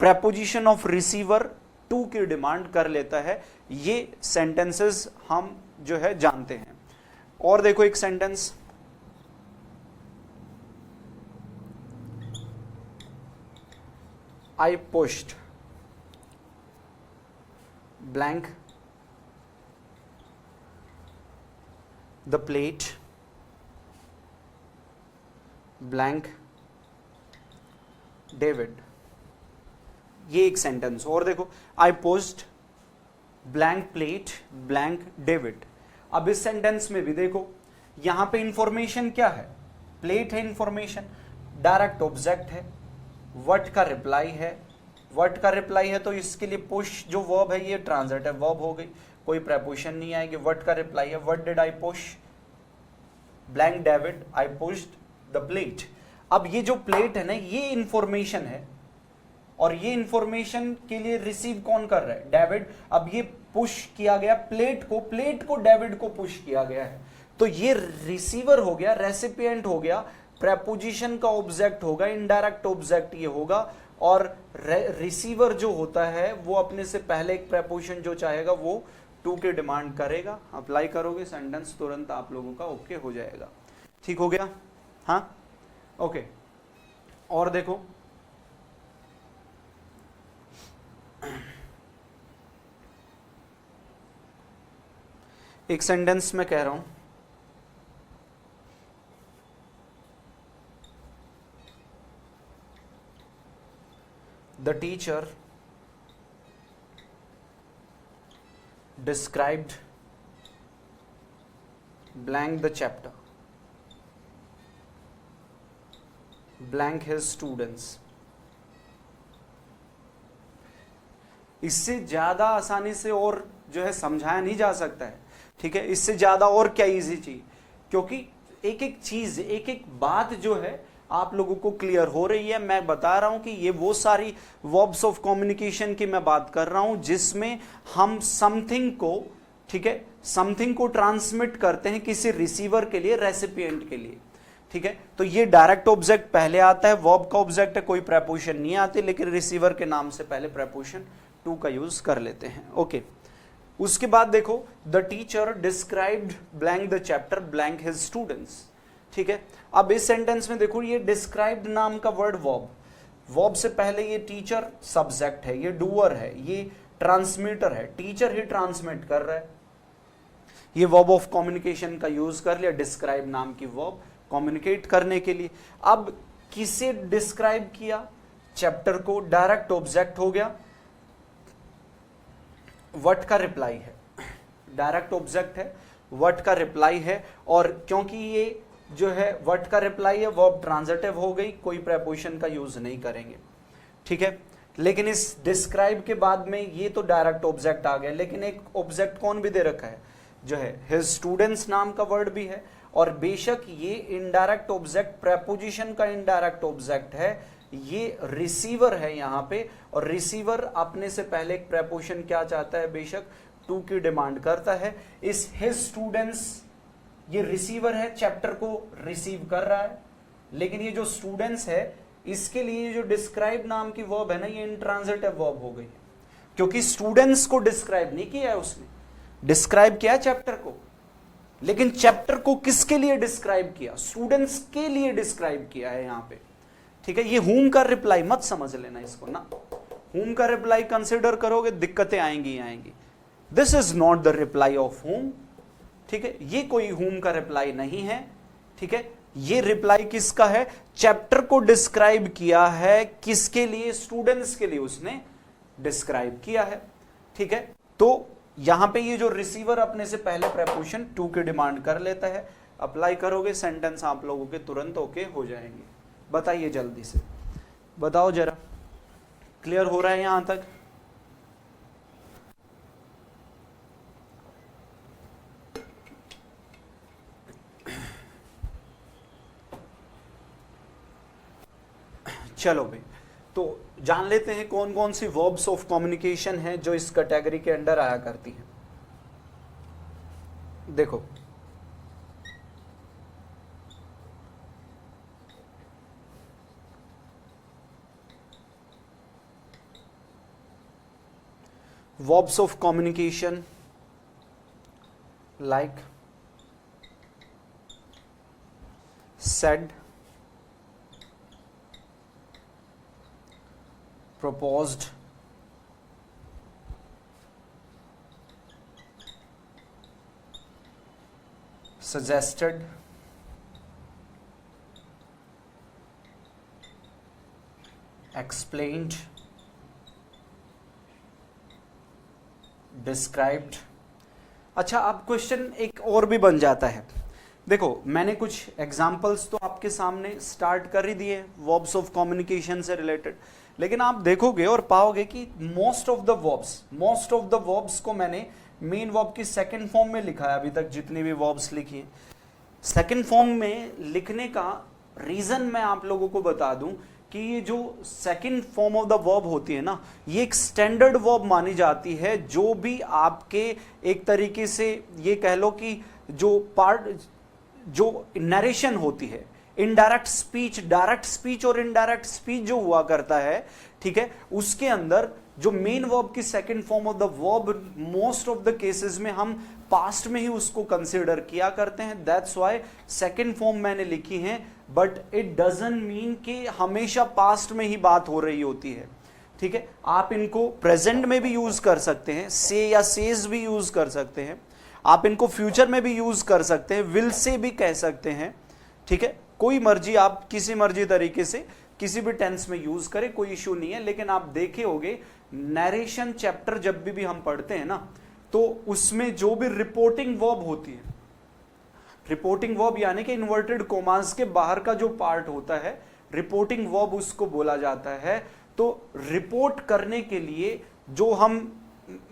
प्रेपोजिशन ऑफ रिसीवर टू की डिमांड कर लेता है। ये सेंटेंसेस हम जो है जानते हैं। और देखो एक sentence, I pushed blank the plate blank David। ये एक सेंटेंस। और देखो I pushed blank plate blank David। अब इस सेंटेंस में भी देखो यहां पे इंफॉर्मेशन क्या है, प्लेट है इंफॉर्मेशन, डायरेक्ट ऑब्जेक्ट है, व्हाट का रिप्लाई है, व्हाट का रिप्लाई है तो इसके लिए पुश जो वर्ब है ये ट्रांजिटिव वर्ब हो गई, कोई प्रेपोजिशन नहीं आएगी। व्हाट का रिप्लाई है, what did I push blank David, I pushed the plate. अब ये जो प्लेट है ना ये इंफॉर्मेशन है, और ये इंफॉर्मेशन के लिए रिसीव कौन कर रहा है, डेविड। अब ये पुश किया गया प्लेट को डेविड को पुश किया गया है, तो ये रिसीवर हो गया, रेसिपिएंट हो गया, प्रेपोजिशन का ऑब्जेक्ट होगा, इनडायरेक्ट ऑब्जेक्ट ये होगा, और रिसीवर जो होता है वो अपने से पहले एक प्रेपोजिशन जो चाहेगा वो टू की डिमांड करेगा। अप्लाई करोगे सेंटेंस तुरंत आप लोगों का ओके हो जाएगा। ठीक हो गया? हाँ ओके। और देखो एक सेंटेंस में कह रहा हूं, the teacher described blank the chapter blank his students। इससे ज्यादा आसानी से और जो है समझाया नहीं जा सकता है। ठीक है, इससे ज्यादा और क्या इजी चीज, क्योंकि एक एक चीज, एक एक बात जो है आप लोगों को क्लियर हो रही है। मैं बता रहा हूं कि ये वो सारी वर्ब्स ऑफ कम्युनिकेशन की मैं बात कर रहा हूं जिसमें हम समथिंग को, ठीक है, समथिंग को ट्रांसमिट करते हैं किसी रिसीवर के लिए, रेसिपिएंट के लिए। ठीक है, तो ये डायरेक्ट ऑब्जेक्ट पहले आता है, वर्ब का ऑब्जेक्ट है, कोई प्रेपोजिशन नहीं आती, लेकिन रिसीवर के नाम से पहले प्रेपोजिशन टू का यूज कर लेते हैं। ओके, उसके बाद देखो the teacher described blank the chapter blank his students. ठीक है, अब इस सेंटेंस में देखो ये डिस्क्राइब्ड नाम का वर्ड वर्ब, वर्ब से पहले ये टीचर सब्जेक्ट है, ये डूअर है, ये ट्रांसमीटर है, टीचर ही ट्रांसमिट कर रहा है, ये वर्ब ऑफ कम्युनिकेशन का यूज कर लिया, डिस्क्राइब नाम की वर्ब कम्युनिकेट करने के लिए। अब किसे डिस्क्राइब किया, चैप्टर को, डायरेक्ट ऑब्जेक्ट हो गया, व्हाट का रिप्लाई है, डायरेक्ट ऑब्जेक्ट है, व्हाट का रिप्लाई है, और क्योंकि ये जो है व्हाट का रिप्लाई है वर्ब ट्रांजिटिव हो गई, कोई प्रेपोजिशन का यूज नहीं करेंगे। ठीक है, लेकिन इस डिस्क्राइब के बाद में ये तो डायरेक्ट ऑब्जेक्ट आ गया, लेकिन एक ऑब्जेक्ट कौन भी दे रखा है, जो है हिज स्टूडेंट्स नाम का वर्ड भी है, और बेशक ये इनडायरेक्ट ऑब्जेक्ट, प्रेपोजिशन का इनडायरेक्ट ऑब्जेक्ट है, ये रिसीवर है यहां पे, और रिसीवर अपने से पहले एक प्रेपोजिशन क्या चाहता है, बेशक टू की डिमांड करता है। इस हिज स्टूडेंट्स, ये रिसीवर है, चैप्टर को रिसीव कर रहा है, लेकिन ये जो स्टूडेंट्स है इसके लिए जो डिस्क्राइब नाम की वर्ब है ना, ये इंट्रांजिटिव वर्ब हो गई है, क्योंकि स्टूडेंट्स को डिस्क्राइब नहीं किया है उसने, डिस्क्राइब किया चैप्टर को, लेकिन चैप्टर को किसके लिए डिस्क्राइब किया, स्टूडेंट्स के लिए डिस्क्राइब किया है यहां पे। ठीक है, ये हुम का रिप्लाई मत समझ लेना इसको ना, हुम का रिप्लाई कंसिडर करोगे दिक्कतें आएंगी आएंगी। This is not the reply off हुम, ठीक है, ये कोई whom का रिप्लाई नहीं है, ठीक है, ये रिप्लाई किसका है, चैप्टर को डिस्क्राइब किया है, किसके लिए, स्टूडेंट्स के लिए उसने डिस्क्राइब किया है, ठीक है। तो यहां पे ये जो रिसीवर अपने से पहले प्रेपोजिशन टू की डिमांड कर लेता है, अप्लाई करोगे सेंटेंस आप लोगों के तुरंत ओके हो जाएंगे। बताइए जल्दी से, बताओ जरा, क्लियर हो रहा है यहां तक? चलो भाई, तो जान लेते हैं कौन कौन सी वर्ब्स ऑफ कम्युनिकेशन है जो इस कैटेगरी के अंडर आया करती हैं। देखो, verbs of communication like said, proposed, suggested, explained, described। अच्छा, अब क्वेश्चन एक और भी बन जाता है। देखो, मैंने कुछ एग्जाम्पल्स तो आपके सामने स्टार्ट कर ही दिए वर्ब्स ऑफ कम्युनिकेशन से रिलेटेड, लेकिन आप देखोगे और पाओगे कि मोस्ट ऑफ द वर्ब्स को मैंने मेन वर्ब की सेकंड फॉर्म में लिखा है। अभी तक जितनी भी वर्ब्स लिखी है सेकंड फॉर्म में लिखने का रीजन मैं आप लोगों को बता दूं कि ये जो second form of the verb होती है ना, ये एक स्टैंडर्ड वर्ब मानी जाती है, जो भी आपके एक तरीके से ये कह लो कि जो नरेशन होती है, इनडायरेक्ट स्पीच, डायरेक्ट स्पीच और इनडायरेक्ट स्पीच जो हुआ करता है, ठीक है, उसके अंदर जो मेन वर्ब की second form of the verb most of the cases में हम पास्ट में ही उसको कंसीडर किया करते हैं। दैट्स व्हाई सेकंड फॉर्म मैंने लिखी है, बट इट डजंट मीन कि हमेशा पास्ट में ही बात हो रही होती है, ठीक है। आप इनको प्रेजेंट में भी यूज कर सकते हैं, से या सेज भी यूज कर सकते हैं, आप इनको फ्यूचर में भी यूज कर सकते हैं, विल से भी कह सकते हैं, ठीक है। कोई मर्जी, आप किसी मर्जी तरीके से किसी भी टेंस में यूज करें, कोई इश्यू नहीं है। लेकिन आप देखे होंगे नरेशन चैप्टर जब भी हम पढ़ते हैं ना, तो उसमें जो भी रिपोर्टिंग वर्ब होती है, रिपोर्टिंग वर्ब यानी कि इन्वर्टेड कोमास के बाहर का जो पार्ट होता है, रिपोर्टिंग वर्ब उसको बोला जाता है। तो रिपोर्ट करने के लिए जो हम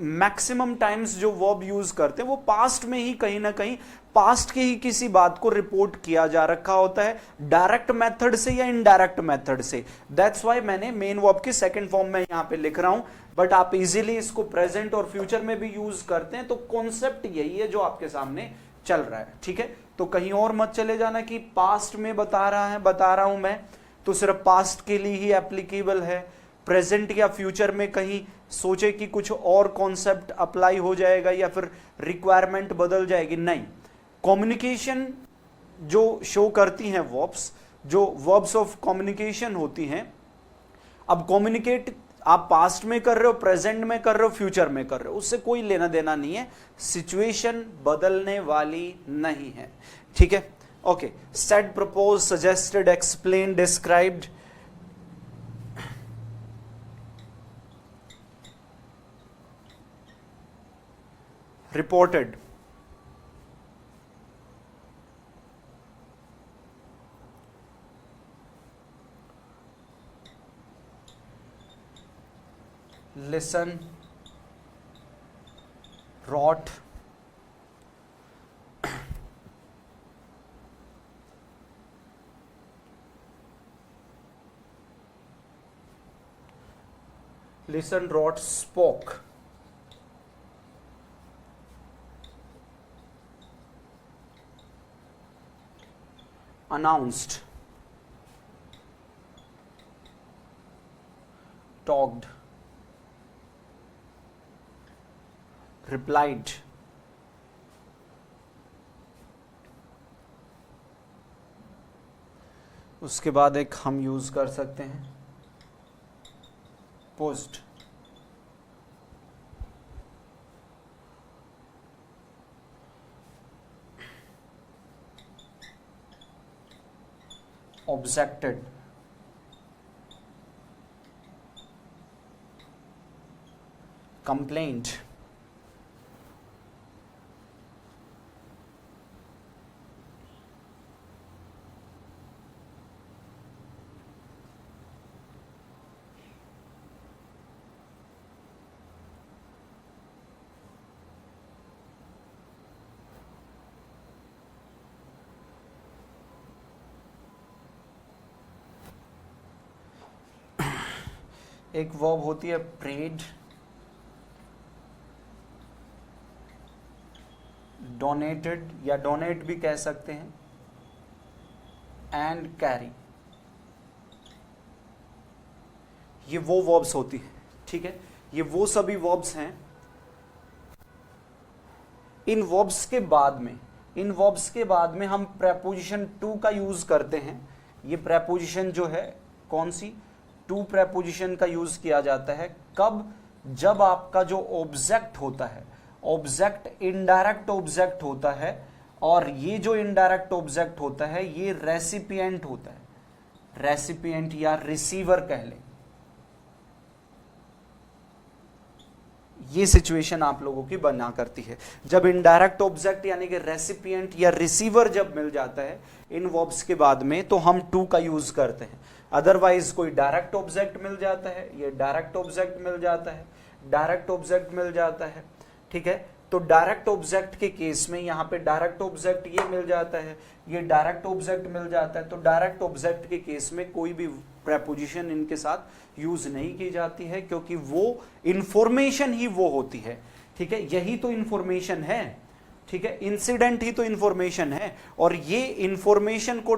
मैक्सिमम टाइम्स जो वर्ब यूज करते हैं वो पास्ट में ही कहीं ना कहीं पास्ट की ही किसी बात को रिपोर्ट किया जा रखा होता है, डायरेक्ट मेथड से या इनडायरेक्ट मेथड से। दैट्स व्हाई मैंने मेन वर्ब की सेकंड फॉर्म में यहां पे लिख रहा हूं, बट आप इजीली इसको प्रेजेंट और फ्यूचर में भी यूज करते हैं। तो कॉन्सेप्ट यही है जो आपके सामने चल रहा है, ठीक है। तो कहीं और मत चले जाना कि पास्ट में बता रहा हूं मैं, तो सिर्फ पास्ट के लिए ही एप्लीकेबल है, प्रेजेंट या फ्यूचर में कहीं सोचे कि कुछ और कॉन्सेप्ट अप्लाई हो जाएगा या फिर रिक्वायरमेंट बदल जाएगी, नहीं। कम्युनिकेशन जो शो करती हैं वर्ब्स, जो वर्ब्स ऑफ कम्युनिकेशन होती हैं, अब कम्युनिकेट आप पास्ट में कर रहे हो, प्रेजेंट में कर रहे हो, फ्यूचर में कर रहे हो, उससे कोई लेना देना नहीं है, सिचुएशन बदलने वाली नहीं है, ठीक है। Okay, said, propose, suggested, explain, described, reported, listen, wrote, listen, wrote, spoke, announced, talked, replied, उसके बाद एक हम यूज कर सकते हैं पोस्ट, ऑब्जेक्टेड, कंप्लेंट, एक वर्ब होती है प्रेड, डोनेटेड या डोनेट भी कह सकते हैं, एंड कैरी, ये वो वर्ब्स होती है, ठीक है। ये वो सभी वर्ब्स हैं। इन वर्ब्स के बाद में हम प्रेपोजिशन टू का यूज करते हैं। ये प्रेपोजिशन जो है कौन सी, टू प्रेपोजिशन का यूज किया जाता है। कब, जब आपका जो ऑब्जेक्ट होता है, ऑब्जेक्ट इनडायरेक्ट ऑब्जेक्ट होता है, और ये जो इनडायरेक्ट ऑब्जेक्ट होता है ये रेसिपिएंट होता है, रेसिपिएंट या रिसीवर कह लें। ये सिचुएशन आप लोगों की बना करती है जब इनडायरेक्ट ऑब्जेक्ट यानी कि रेसिपिएंट या रिसीवर जब मिल जाता है इन वर्ब्स के बाद में, तो हम टू का यूज करते हैं। अदरवाइज कोई डायरेक्ट ऑब्जेक्ट मिल जाता है, ये डायरेक्ट ऑब्जेक्ट मिल जाता है, डायरेक्ट ऑब्जेक्ट मिल जाता है, ठीक है। तो डायरेक्ट ऑब्जेक्ट के केस में यहाँ पे डायरेक्ट ऑब्जेक्ट ये मिल जाता है, ये डायरेक्ट ऑब्जेक्ट मिल जाता है। तो डायरेक्ट ऑब्जेक्ट के केस में कोई भी प्रेपोजिशन इनके साथ यूज नहीं की जाती है, क्योंकि वो इंफॉर्मेशन ही वो होती है, ठीक है। यही तो इंफॉर्मेशन है, ठीक है। इंसिडेंट ही तो इंफॉर्मेशन है, और ये इंफॉर्मेशन को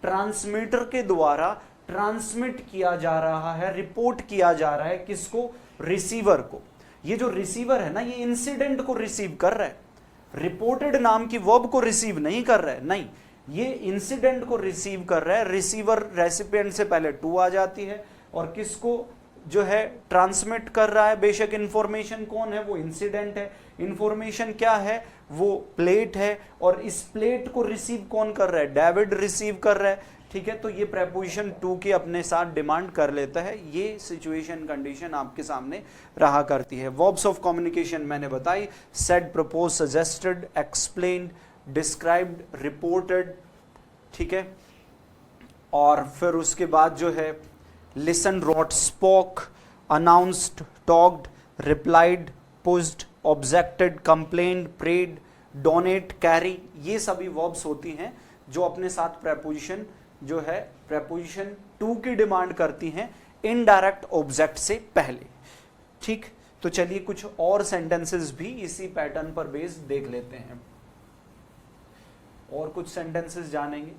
ट्रांसमीटर के द्वारा ट्रांसमिट किया जा रहा है, रिपोर्ट किया जा रहा है, किसको, रिसीवर को। ये जो रिसीवर है ना, ये इंसिडेंट को रिसीव कर रहा है, रिपोर्टेड नाम की वर्ब को रिसीव नहीं कर रहा है, नहीं, ये इंसिडेंट को रिसीव कर रहा है। रिसीवर रेसिपिएंट से पहले टू आ जाती है, और किसको जो है ट्रांसमिट कर रहा है, बेशक इंफॉर्मेशन कौन है, वो इंसिडेंट है। इंफॉर्मेशन क्या है, वो प्लेट है, और इस प्लेट को रिसीव कौन कर रहा है, डेविड रिसीव कर रहा है, ठीक है। तो ये प्रेपोजिशन टू की अपने साथ डिमांड कर लेता है। ये सिचुएशन कंडीशन आपके सामने रहा करती है। वर्ब्स ऑफ कम्युनिकेशन मैंने बताई, said, propose, suggested, explained, described, reported, ठीक है। और फिर उसके बाद जो है listen, wrote, spoke, announced, talked, replied, pushed, objected, complained, prayed, donate, carry, ये सभी वर्ब्स होती हैं जो अपने साथ प्रेपोजिशन जो है प्रेपोजिशन टू की डिमांड करती हैं इनडायरेक्ट ऑब्जेक्ट से पहले, ठीक। तो चलिए कुछ और सेंटेंसेस भी इसी पैटर्न पर बेस्ड देख लेते हैं, और कुछ सेंटेंसेस जानेंगे।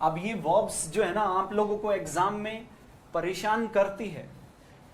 अब ये वर्ब्स जो है ना आप लोगों को एग्जाम में परेशान करती है।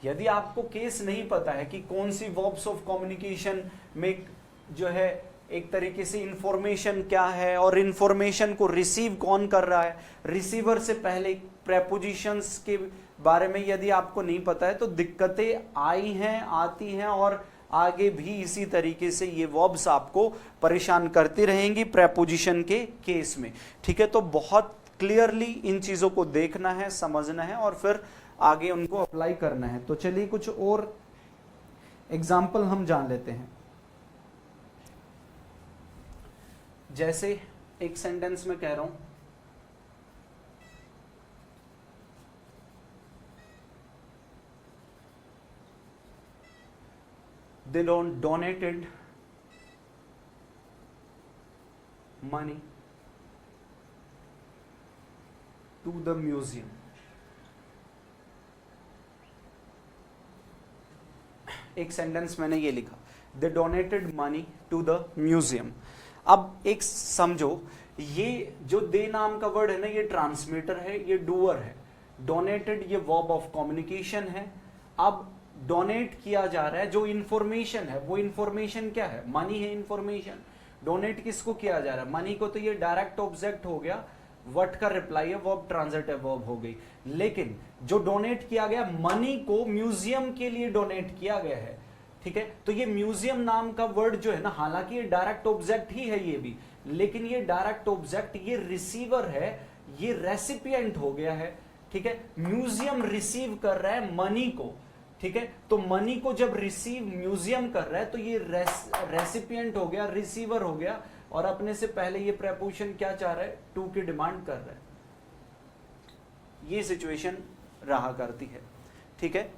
यदि आपको केस नहीं पता है कि कौन सी वर्ब्स ऑफ कम्युनिकेशन में जो है एक तरीके से इंफॉर्मेशन क्या है, और इंफॉर्मेशन को रिसीव कौन कर रहा है, रिसीवर से पहले प्रेपोजिशंस के बारे में यदि आपको नहीं पता है तो दिक्कतें आई हैं, आती हैं, और आगे भी इसी तरीके से ये वर्ब्स आपको परेशान करती रहेंगी प्रेपोजिशन के केस में, ठीक है। तो बहुत क्लियरली इन चीजों को देखना है, समझना है, और फिर आगे उनको अप्लाई करना है। तो चलिए कुछ और एग्जाम्पल हम जान लेते हैं। जैसे एक सेंटेंस में कह रहा हूं, they donated money to the museum. एक सेंटेंस मैंने ये लिखा, they donated money to the museum। अब एक समझो, ये जो दे नाम का वर्ड है ना, ये ट्रांसमीटर है, ये डूअर है। डोनेटेड ये वर्ब ऑफ कम्युनिकेशन है। अब डोनेट किया जा रहा है, जो इंफॉर्मेशन है वो इंफॉर्मेशन क्या है, मनी है इंफॉर्मेशन। डोनेट किसको किया जा रहा है, मनी को। तो ये डायरेक्ट ऑब्जेक्ट हो गया, व्हाट का रिप्लाई है, वर्ब ट्रांजिटिव वर्ब हो गई। लेकिन जो डोनेट किया गया मनी को म्यूजियम के लिए डोनेट किया गया है, ठीक है, तो ये म्यूजियम नाम का वर्ड जो है ना, हालांकि ये डायरेक्ट ऑब्जेक्ट ही है ये भी, लेकिन ये डायरेक्ट ऑब्जेक्ट, ये रिसीवर है, ये रेसिपिएंट हो गया है। ठीक है, म्यूजियम रिसीव कर रहा है मनी को। ठीक है, तो मनी को जब रिसीव म्यूजियम कर रहा है तो ये रेसिपिएंट हो गया, रिसीवर हो गया, और अपने से पहले ये प्रेपोजिशन क्या चाह रहा है, टू की डिमांड कर रहा है। ये सिचुएशन रहा करती है। ठीक है,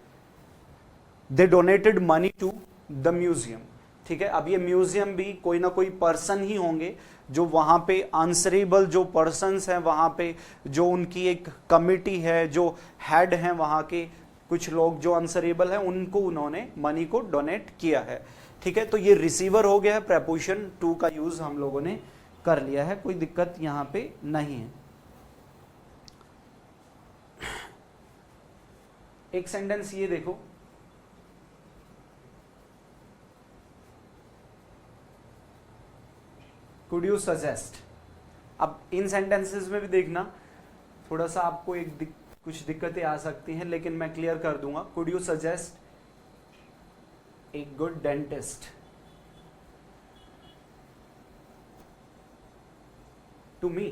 they donated money to the museum. ठीक है, अब ये म्यूजियम भी कोई ना कोई पर्सन ही होंगे जो वहां पे आंसरेबल जो पर्सन्स हैं, वहां पे जो उनकी एक कमिटी है, जो हेड हैं वहां के कुछ लोग जो आंसरेबल हैं, उनको उन्होंने मनी को डोनेट किया है। ठीक है, तो ये रिसीवर हो गया है, प्रेपोजिशन टू का यूज हम लोगों ने कर लिया है, कोई दिक्कत यहां पे नहीं है। एक सेंटेंस ये देखो, कुड यू सजेस्ट। अब इन सेंटेंसेस में भी देखना थोड़ा सा आपको कुछ दिक्कतें आ सकती हैं, लेकिन मैं क्लियर कर दूंगा। Could you suggest a good dentist to me.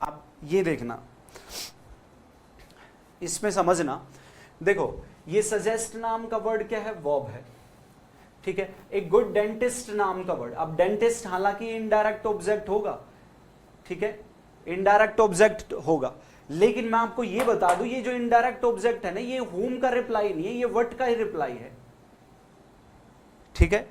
अब ये देखना, इसमें समझना, देखो ये सजेस्ट नाम का वर्ड क्या है, वर्ब है। ठीक है, एक गुड डेंटिस्ट नाम का वर्ड, अब डेंटिस्ट हालांकि इनडायरेक्ट ऑब्जेक्ट होगा। ठीक है, इनडायरेक्ट ऑब्जेक्ट होगा, लेकिन मैं आपको ये बता दूं, ये जो इनडायरेक्ट ऑब्जेक्ट है ना, ये हुम का रिप्लाई नहीं है, ये व्हाट का ही रिप्लाई है। ठीक है,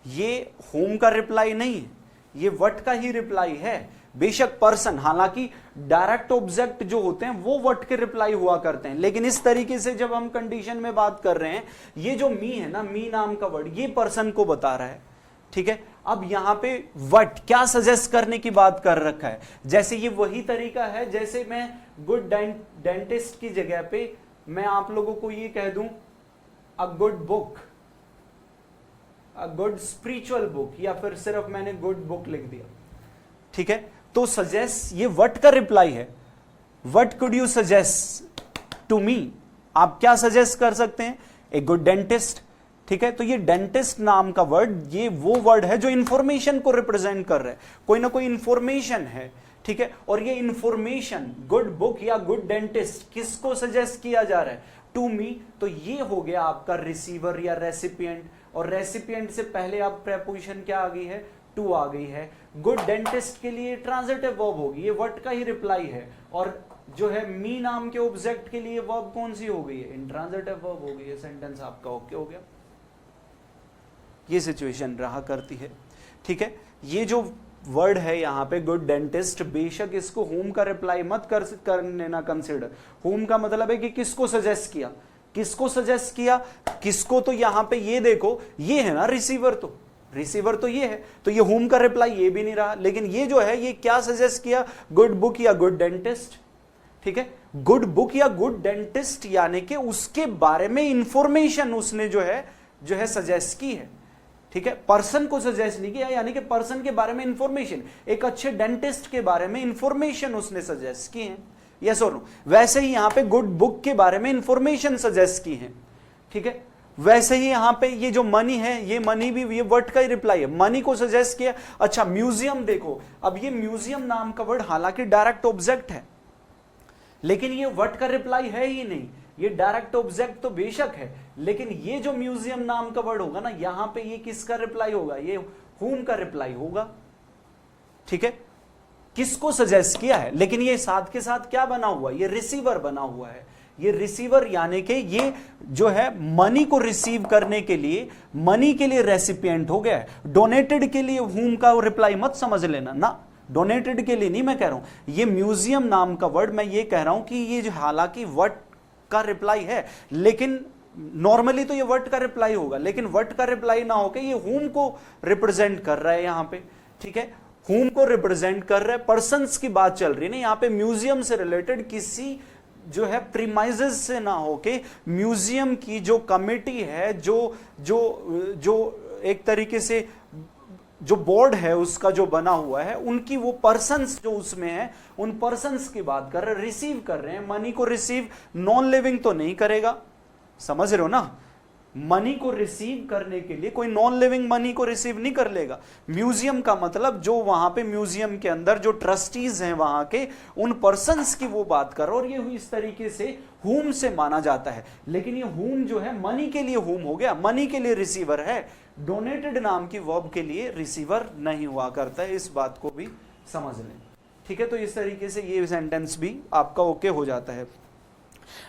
ये हुम का रिप्लाई नहीं है, ये व्हाट का ही रिप्लाई है। बेशक पर्सन, हालांकि डायरेक्ट ऑब्जेक्ट जो होते हैं वो व्हाट के रिप्लाई हुआ करते हैं, लेकिन इस तरीके से जब हम कंडीशन में बात कर रहे हैं, ये जो मी है ना, मी नाम का वर्ड, ये पर्सन को बता रहा है। ठीक है, अब यहां पे व्हाट क्या सजेस्ट करने की बात कर रखा है, जैसे ये वही तरीका है जैसे मैं गुड डेंटिस्ट की जगह पे मैं आप लोगों को ये कह दूं a good book, a good spiritual book, या फिर सिर्फ मैंने गुड बुक लिख दिया। ठीक है, तो सजेस्ट ये व्हाट का रिप्लाई है, what could you suggest to me, आप क्या सजेस्ट कर सकते हैं, ए गुड डेंटिस्ट। ठीक है, तो ये डेंटिस्ट नाम का वर्ड, ये वो वर्ड है जो इंफॉर्मेशन को रिप्रेजेंट कर रहा है, कोई ना कोई इंफॉर्मेशन है। ठीक है, और ये इंफॉर्मेशन गुड बुक या गुड डेंटिस्ट किसको सजेस्ट किया जा रहा है, टू मी। तो ये हो गया आपका रिसीवर या रेसिपिएंट, और रेसिपिएंट से पहले आप प्रेपोजिशन क्या आ गई है, टू आ गई है। गुड डेंटिस्ट के लिए ट्रांजिटिव वर्ब होगी, ये व्हाट का ही रिप्लाई है, और जो है मी नाम के ऑब्जेक्ट के लिए वर्ब कौन सी हो गई है, इंट्रांजिटिव वर्ब हो गई है। सेंटेंस आपका ओके हो गया, ये सिचुएशन रहा करती है। ठीक है, ये जो वर्ड है यहाँ पे गुड डेंटिस्ट, बेशक इसको होम का रिप्लाई मत करने ना कंसिडर। होम का मतलब है कि किसको सजेस्ट किया, किसको सजेस्ट किया, किसको, तो यहाँ पे ये देखो, ये है ना रिसीवर, तो रिसीवर तो ये है, तो ये होम का रिप्लाई ये भी नहीं रहा, लेकिन ये जो है ये क्या सजेस्ट किया, गुड बुक या गुड डेंटिस्ट। ठीक है, गुड बुक या गुड डेंटिस्ट यानी कि उसके बारे में इंफॉर्मेशन उसने जो है सजेस्ट की है। ठीक है, पर्सन को सजेस्ट नहीं किया, यानी कि पर्सन के बारे में इंफॉर्मेशन, एक अच्छे डेंटिस्ट के बारे में इंफॉर्मेशन उसने सजेस्ट की है, यस और नो। वैसे ही यहां पे गुड बुक के बारे में इंफॉर्मेशन सजेस्ट की है। ठीक है, वैसे ही यहां पे ये जो मनी है, ये मनी भी ये वर्ड का ही रिप्लाई है, मनी को सजेस्ट किया। अच्छा, म्यूजियम देखो, अब ये म्यूजियम नाम का वर्ड हालांकि डायरेक्ट ऑब्जेक्ट है, लेकिन ये वर्ड का रिप्लाई है ही नहीं, ये डायरेक्ट ऑब्जेक्ट तो बेशक है, लेकिन ये जो म्यूजियम नाम का वर्ड होगा ना, यहां पे ये किसका रिप्लाई होगा, ये हुम का रिप्लाई होगा। ठीक है, किसको सजेस्ट किया है, लेकिन ये साथ के साथ क्या बना हुआ है, ये रिसीवर बना हुआ है। ये रिसीवर यानी कि ये जो है मनी को रिसीव करने के लिए, मनी के लिए रेसिपिएंट हो गया है। डोनेटेड के लिए हुम का रिप्लाई मत समझ लेना ना, डोनेटेड के लिए नहीं मैं कह रहा हूं। ये म्यूजियम नाम का वर्ड, मैं ये कह रहा हूं कि ये हालांकि वर्ड का रिप्लाई है, लेकिन नॉर्मली तो ये वर्ड का रिप्लाई होगा, लेकिन वर्ड का रिप्लाई ना होकर ये हुम को रिप्रेजेंट कर रहा है यहां पे। ठीक है, हुम को रिप्रेजेंट कर रहा है, पर्सन्स की बात चल रही है ना यहां पे, म्यूजियम से रिलेटेड किसी जो है प्रीमाइजेस से ना होके म्यूजियम की जो कमेटी है, जो एक तरीके से जो बोर्ड है उसका जो बना हुआ है, उनकी वो पर्सन्स जो उसमें है, उन पर्सन्स की बात कर रहे, रिसीव कर रहे हैं। मनी को रिसीव नॉन लिविंग तो नहीं करेगा, समझ रहे हो ना, मनी को रिसीव करने के लिए कोई नॉन लिविंग मनी को रिसीव नहीं कर लेगा। म्यूजियम का मतलब जो वहां पे म्यूजियम के अंदर जो ट्रस्टीज हैं वहां के, उन पर्संस की वो बात कर रहा हूं, और ये हुई इस तरीके से हुम से माना जाता है। लेकिन ये हुम जो है मनी के लिए हुम हो गया, मनी के लिए रिसीवर है, डोनेटेड नाम की वर्ब के लिए रिसीवर नहीं हुआ करता है। इस बात को भी समझ लें, ठीक है। तो इस तरीके से ये सेंटेंस भी आपका ओके हो जाता है।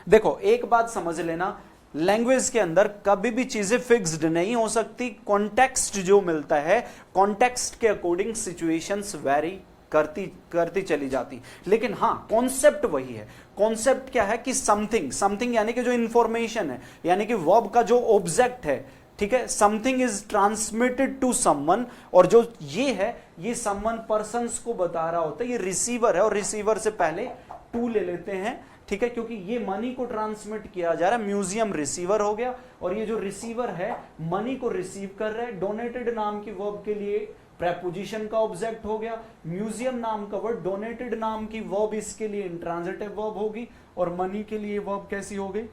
देखो एक बात समझ लेना, लैंग्वेज के अंदर कभी भी चीजें फिक्स्ड नहीं हो सकती। कॉन्टेक्स्ट जो मिलता है, कॉन्टेक्स्ट के अकॉर्डिंग सिचुएशंस वेरी करती चली जाती, लेकिन हाँ कॉन्सेप्ट वही है। कॉन्सेप्ट क्या है कि समथिंग यानी कि जो इंफॉर्मेशन है, यानी कि वर्ब का जो ऑब्जेक्ट है, ठीक है, something is transmitted to someone, और जो ये है ये समवन पर्संस को बता रहा होता है, ये रिसीवर है, और रिसीवर से पहले टू ले लेते हैं, ठीक है, क्योंकि ये मनी को ट्रांसमिट किया जा रहा है। म्यूजियम रिसीवर हो गया, और ये जो रिसीवर है मनी को रिसीव कर रहा है। डोनेटेड नाम की वर्ब के लिए प्रेपोजिशन का ऑब्जेक्ट हो गया। म्यूजियम नाम का वर्ड, डोनेटेड नाम की वर्ब इसके लिए इंट्रांजिटिव वर्ब होगी, और मनी के लिए वर्ब कैसी हो गई?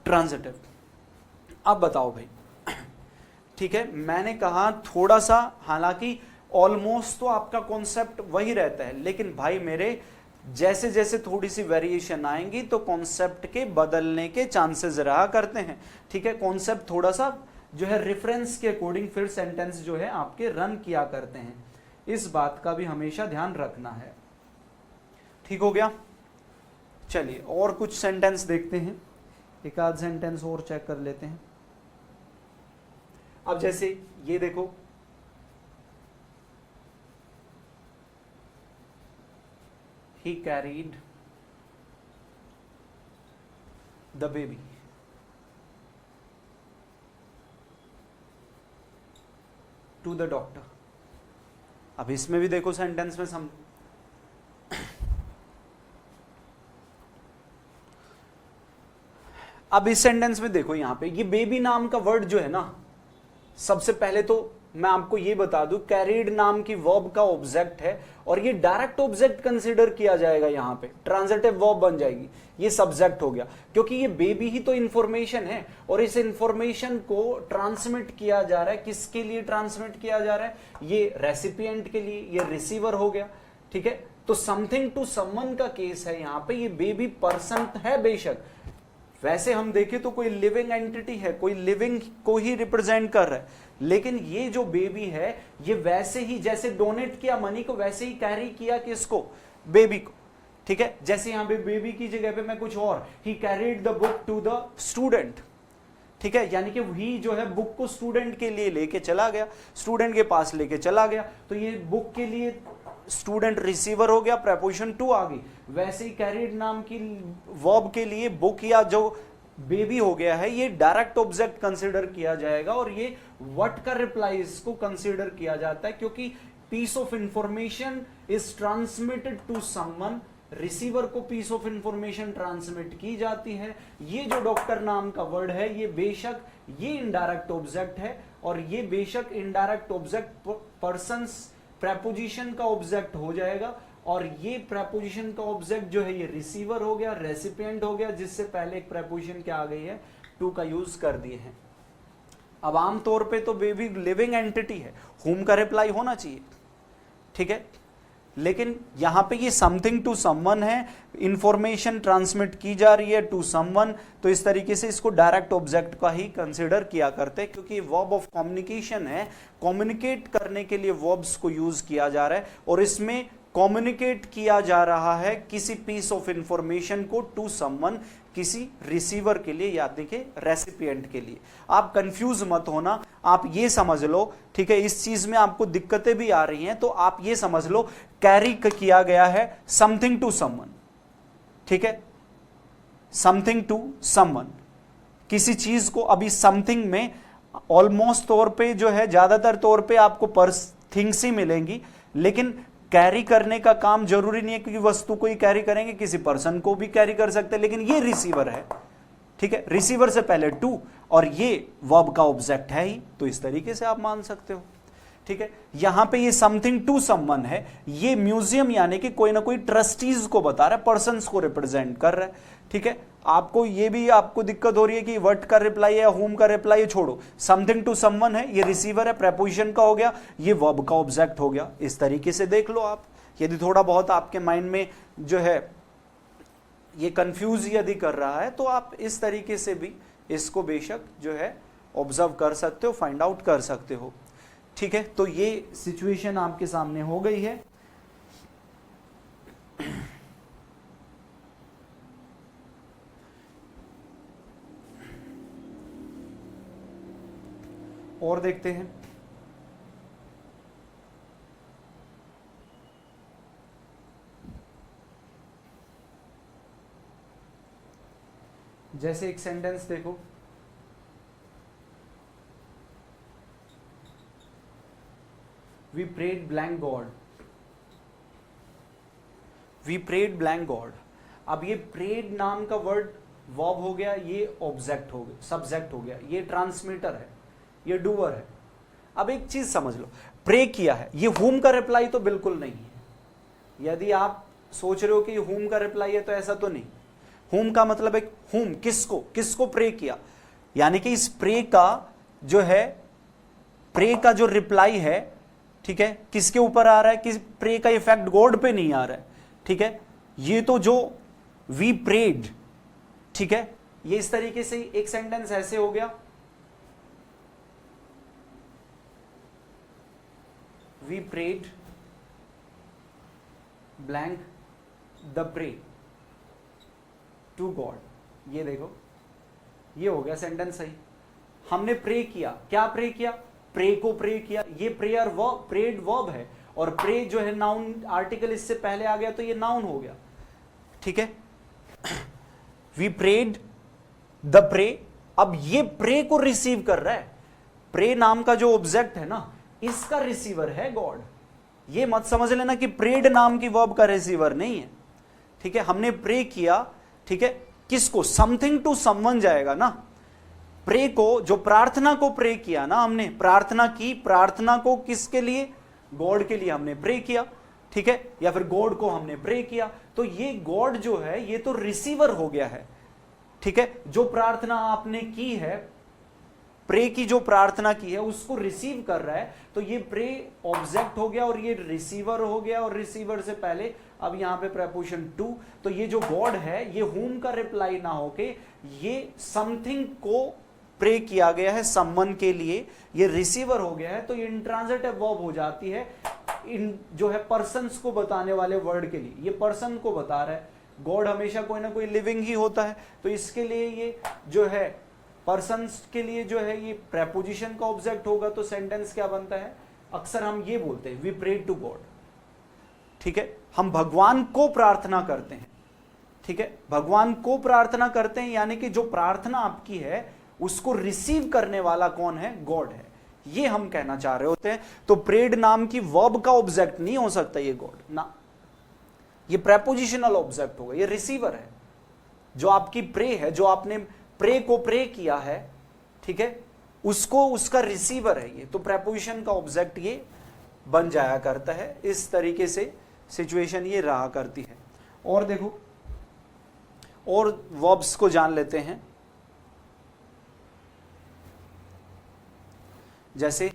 ट्रांजिटिव। अब बताओ भाई, ठीक है, मैंने कहा थोड़ा सा, हालांकि ऑलमोस्ट तो आपका कॉन्सेप्ट वही रहता है, लेकिन भाई मेरे जैसे जैसे थोड़ी सी वेरिएशन आएंगी तो कॉन्सेप्ट के बदलने के चांसेस रहा करते हैं, ठीक है। कॉन्सेप्ट थोड़ा सा जो है रेफरेंस के अकॉर्डिंग फिर सेंटेंस जो है आपके रन किया करते हैं, इस बात का भी हमेशा ध्यान रखना है, ठीक हो गया। चलिए और कुछ सेंटेंस देखते हैं, एक आध सेंटेंस और चेक कर लेते हैं। अब जैसे ये देखो, he carried the baby, to the doctor। अब इसमें भी देखो सेंटेंस में अब इस सेंटेंस में देखो, यहां पे ये बेबी नाम का वर्ड जो है ना, सबसे पहले तो मैं आपको ये बता दूं, कैरीड नाम की वर्ब का ऑब्जेक्ट है, और ये डायरेक्ट ऑब्जेक्ट कंसीडर किया जाएगा, यहां पे ट्रांजिटिव वर्ब बन जाएगी, ये सब्जेक्ट हो गया, क्योंकि ये बेबी ही तो इंफॉर्मेशन है, और इस इंफॉर्मेशन को ट्रांसमिट किया जा रहा है। किसके लिए ट्रांसमिट किया जा रहा है? ये रेसिपिएंट के लिए, ये रिसीवर हो गया, ठीक है। तो समथिंग टू समवन का केस है यहां पे। ये बेबी पर्सन है बेशक, वैसे हम देखें तो कोई लिविंग एंटिटी है, कोई लिविंग को ही रिप्रेजेंट कर रहा है, लेकिन ये जो बेबी है ये वैसे ही जैसे डोनेट किया मनी को, वैसे ही कैरी किया किसको? बेबी को, ठीक है। जैसे यहां पे बेबी की जगह पे मैं कुछ और, he carried the book to the student, ठीक है, यानी कि वही जो है बुक को स्टूडेंट के लिए लेके चला गया, स्टूडेंट के पास लेके चला गया, तो ये बुक के लिए स्टूडेंट रिसीवर हो गया, प्रेपोजिशन टू आ गई। वैसे ही कैरीड नाम की वर्ब के लिए बुक या जो बेबी हो गया है, ये डायरेक्ट ऑब्जेक्ट कंसीडर किया जाएगा, और ये व्हाट का रिप्लाई इसको कंसीडर किया जाता है, क्योंकि piece of information is transmitted to someone, receiver को पीस ऑफ इंफॉर्मेशन ट्रांसमिट की जाती है। ये जो डॉक्टर नाम का वर्ड है, ये बेशक ये इनडायरेक्ट ऑब्जेक्ट है, और ये बेशक इनडायरेक्ट ऑब्जेक्ट पर्सन्स प्रेपोजिशन का ऑब्जेक्ट हो जाएगा, और ये प्रेपोजिशन का ऑब्जेक्ट जो है ये रिसीवर हो गया, रेसिपिएंट हो गया, जिससे पहले एक प्रेपोजिशन क्या आ गई है? टू का यूज कर दिए हैं। अब आमतौर पे तो बेबी लिविंग एंटिटी है, हुम का रिप्लाई होना चाहिए, ठीक है, लेकिन यहां पे ये समथिंग टू समवन है, इंफॉर्मेशन ट्रांसमिट की जा रही है टू समवन, तो इस तरीके से इसको डायरेक्ट ऑब्जेक्ट का ही कंसीडर किया करते हैं, क्योंकि वर्ब ऑफ कम्युनिकेशन है, कम्युनिकेट करने के लिए वर्ब्स को यूज किया जा रहा है, और इसमें कम्युनिकेट किया जा रहा है किसी पीस ऑफ इंफॉर्मेशन को टू समवन, किसी रिसीवर के लिए, या देखिए रेसिपिएंट के लिए। आप कंफ्यूज मत होना, आप ये समझ लो, ठीक है, इस चीज में आपको दिक्कतें भी आ रही हैं तो आप ये समझ लो कैरी किया गया है समथिंग टू समवन, ठीक है, समथिंग टू समवन, किसी चीज को। अभी समथिंग में ऑलमोस्ट तौर पे जो है, ज्यादातर तौर पे आपको थिंग्स ही मिलेंगी, लेकिन कैरी करने का काम जरूरी नहीं है, क्योंकि वस्तु को ही कैरी करेंगे, किसी पर्सन को भी कैरी कर सकते हैं, लेकिन ये रिसीवर है, ठीक है, रिसीवर से पहले टू, और ये वर्ब का ऑब्जेक्ट है ही, तो इस तरीके से आप मान सकते हो, ठीक है। यहां पे ये समथिंग टू समवन है, ये म्यूजियम यानी कि कोई ना कोई ट्रस्टीज को बता रहा है, पर्संस को रिप्रेजेंट कर रहा है, ठीक है। आपको ये भी आपको दिक्कत हो रही है कि व्हाट का रिप्लाई है या whom का रिप्लाई है, छोड़ो। समथिंग टू समवन है, ये रिसीवर है, प्रेपोजिशन का हो गया, ये वर्ब का ऑब्जेक्ट हो गया। इस तरीके से देख लो आप। यदि थोड़ा बहुत आपके माइंड में जो है ये कंफ्यूज यदि कर रहा है तो आप इस तरीके से भी इसको बेशक जो है ऑब्जर्व कर सकते हो, फाइंड आउट कर सकते हो, ठीक है। तो ये सिचुएशन आपके सामने हो गई है। और देखते हैं। जैसे एक सेंटेंस देखो, we prayed blank God, we prayed blank God. अब ये प्रेड नाम का वर्ड वर्ब हो गया, ये ऑब्जेक्ट हो गया, सब्जेक्ट हो गया, ये ट्रांसमीटर है, ये डूअर है। अब एक चीज समझ लो, प्रे किया है, ये हुम का रिप्लाई तो बिल्कुल नहीं है। यदि आप सोच रहे हो कि हुम का रिप्लाई है तो ऐसा तो नहीं। हुम का मतलब है हुम, किसको, किसको प्रे किया, यानी कि इस प्रे का जो है, प्रे का जो रिप्लाई है, ठीक है, किसके ऊपर आ रहा है, किस प्रे का इफेक्ट गॉड पे नहीं आ रहा है, ठीक है। ये तो जो वी प्रेड, ठीक है, ये इस तरीके से एक सेंटेंस ऐसे हो गया, we prayed blank the pray to God. ये देखो, ये हो गया सेंटेंस सही। हमने प्रे किया, क्या प्रे किया, प्रे को प्रे किया, ये प्रेयर वर्ब, प्रेड वर्ब है, और प्रे जो है नाउन, आर्टिकल इससे पहले आ गया तो ये नाउन हो गया, ठीक है। वी प्रेड द प्रे, अब ये प्रे को रिसीव कर रहा है, प्रे नाम का जो ऑब्जेक्ट है ना, इसका रिसीवर है गॉड। ये मत समझ लेना कि प्रेड नाम की वर्ब का रिसीवर नहीं है, ठीक है। हमने प्रे किया, ठीक है, किसको, समथिंग टू समवन जाएगा ना। प्रे को, जो प्रार्थना को प्रे किया ना, हमने प्रार्थना की, प्रार्थना को किसके लिए, गॉड के लिए हमने प्रे किया, ठीक है, या फिर गॉड को हमने प्रे किया, तो ये गॉड जो है ये तो रिसीवर हो गया है, ठीक है। जो प्रार्थना आपने की है, प्रे की जो प्रार्थना की है उसको रिसीव कर रहा है, तो ये प्रे ऑब्जेक्ट हो गया और ये रिसीवर हो गया, और रिसीवर से पहले अब यहां पे प्रेपोजिशन टू, तो ये जो गॉड है ये हुम का रिप्लाई ना होके ये समथिंग को प्रे किया गया है, समवन के लिए, ये रिसीवर हो गया है, तो ये इंट्रांजिटिव वर्ब हो जाती है इन जो है पर्सन्स को बताने वाले वर्ड के लिए। ये पर्सन को बता रहा है, गॉड हमेशा कोई ना कोई लिविंग ही होता है, तो इसके लिए ये जो है पर्सन्स के लिए जो है ये प्रेपोजिशन का ऑब्जेक्ट होगा। तो सेंटेंस क्या बनता है, अक्सर हम ये बोलते हैं वी प्रे टू गॉड, ठीक है। हम भगवान को प्रार्थना करते हैं, ठीक है, भगवान को प्रार्थना करते हैं, यानी कि जो प्रार्थना आपकी है उसको रिसीव करने वाला कौन है, गॉड है, ये हम कहना चाह रहे होते हैं। तो प्रेड नाम की वर्ब का ऑब्जेक्ट नहीं हो सकता ये गॉड ना, ये प्रेपोजिशनल ऑब्जेक्ट होगा, ये रिसीवर है। जो आपकी प्रे है, जो आपने प्रे को प्रे किया है, ठीक है, उसको उसका रिसीवर है ये, तो प्रेपोजिशन का ऑब्जेक्ट ये बन जाया करता है। इस तरीके से सिचुएशन ये रहा करती है। और देखो, और वर्ब्स को जान लेते हैं। जैसे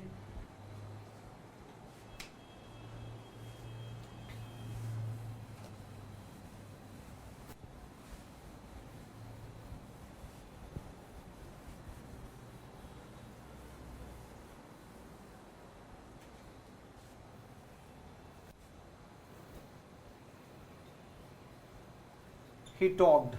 he talked,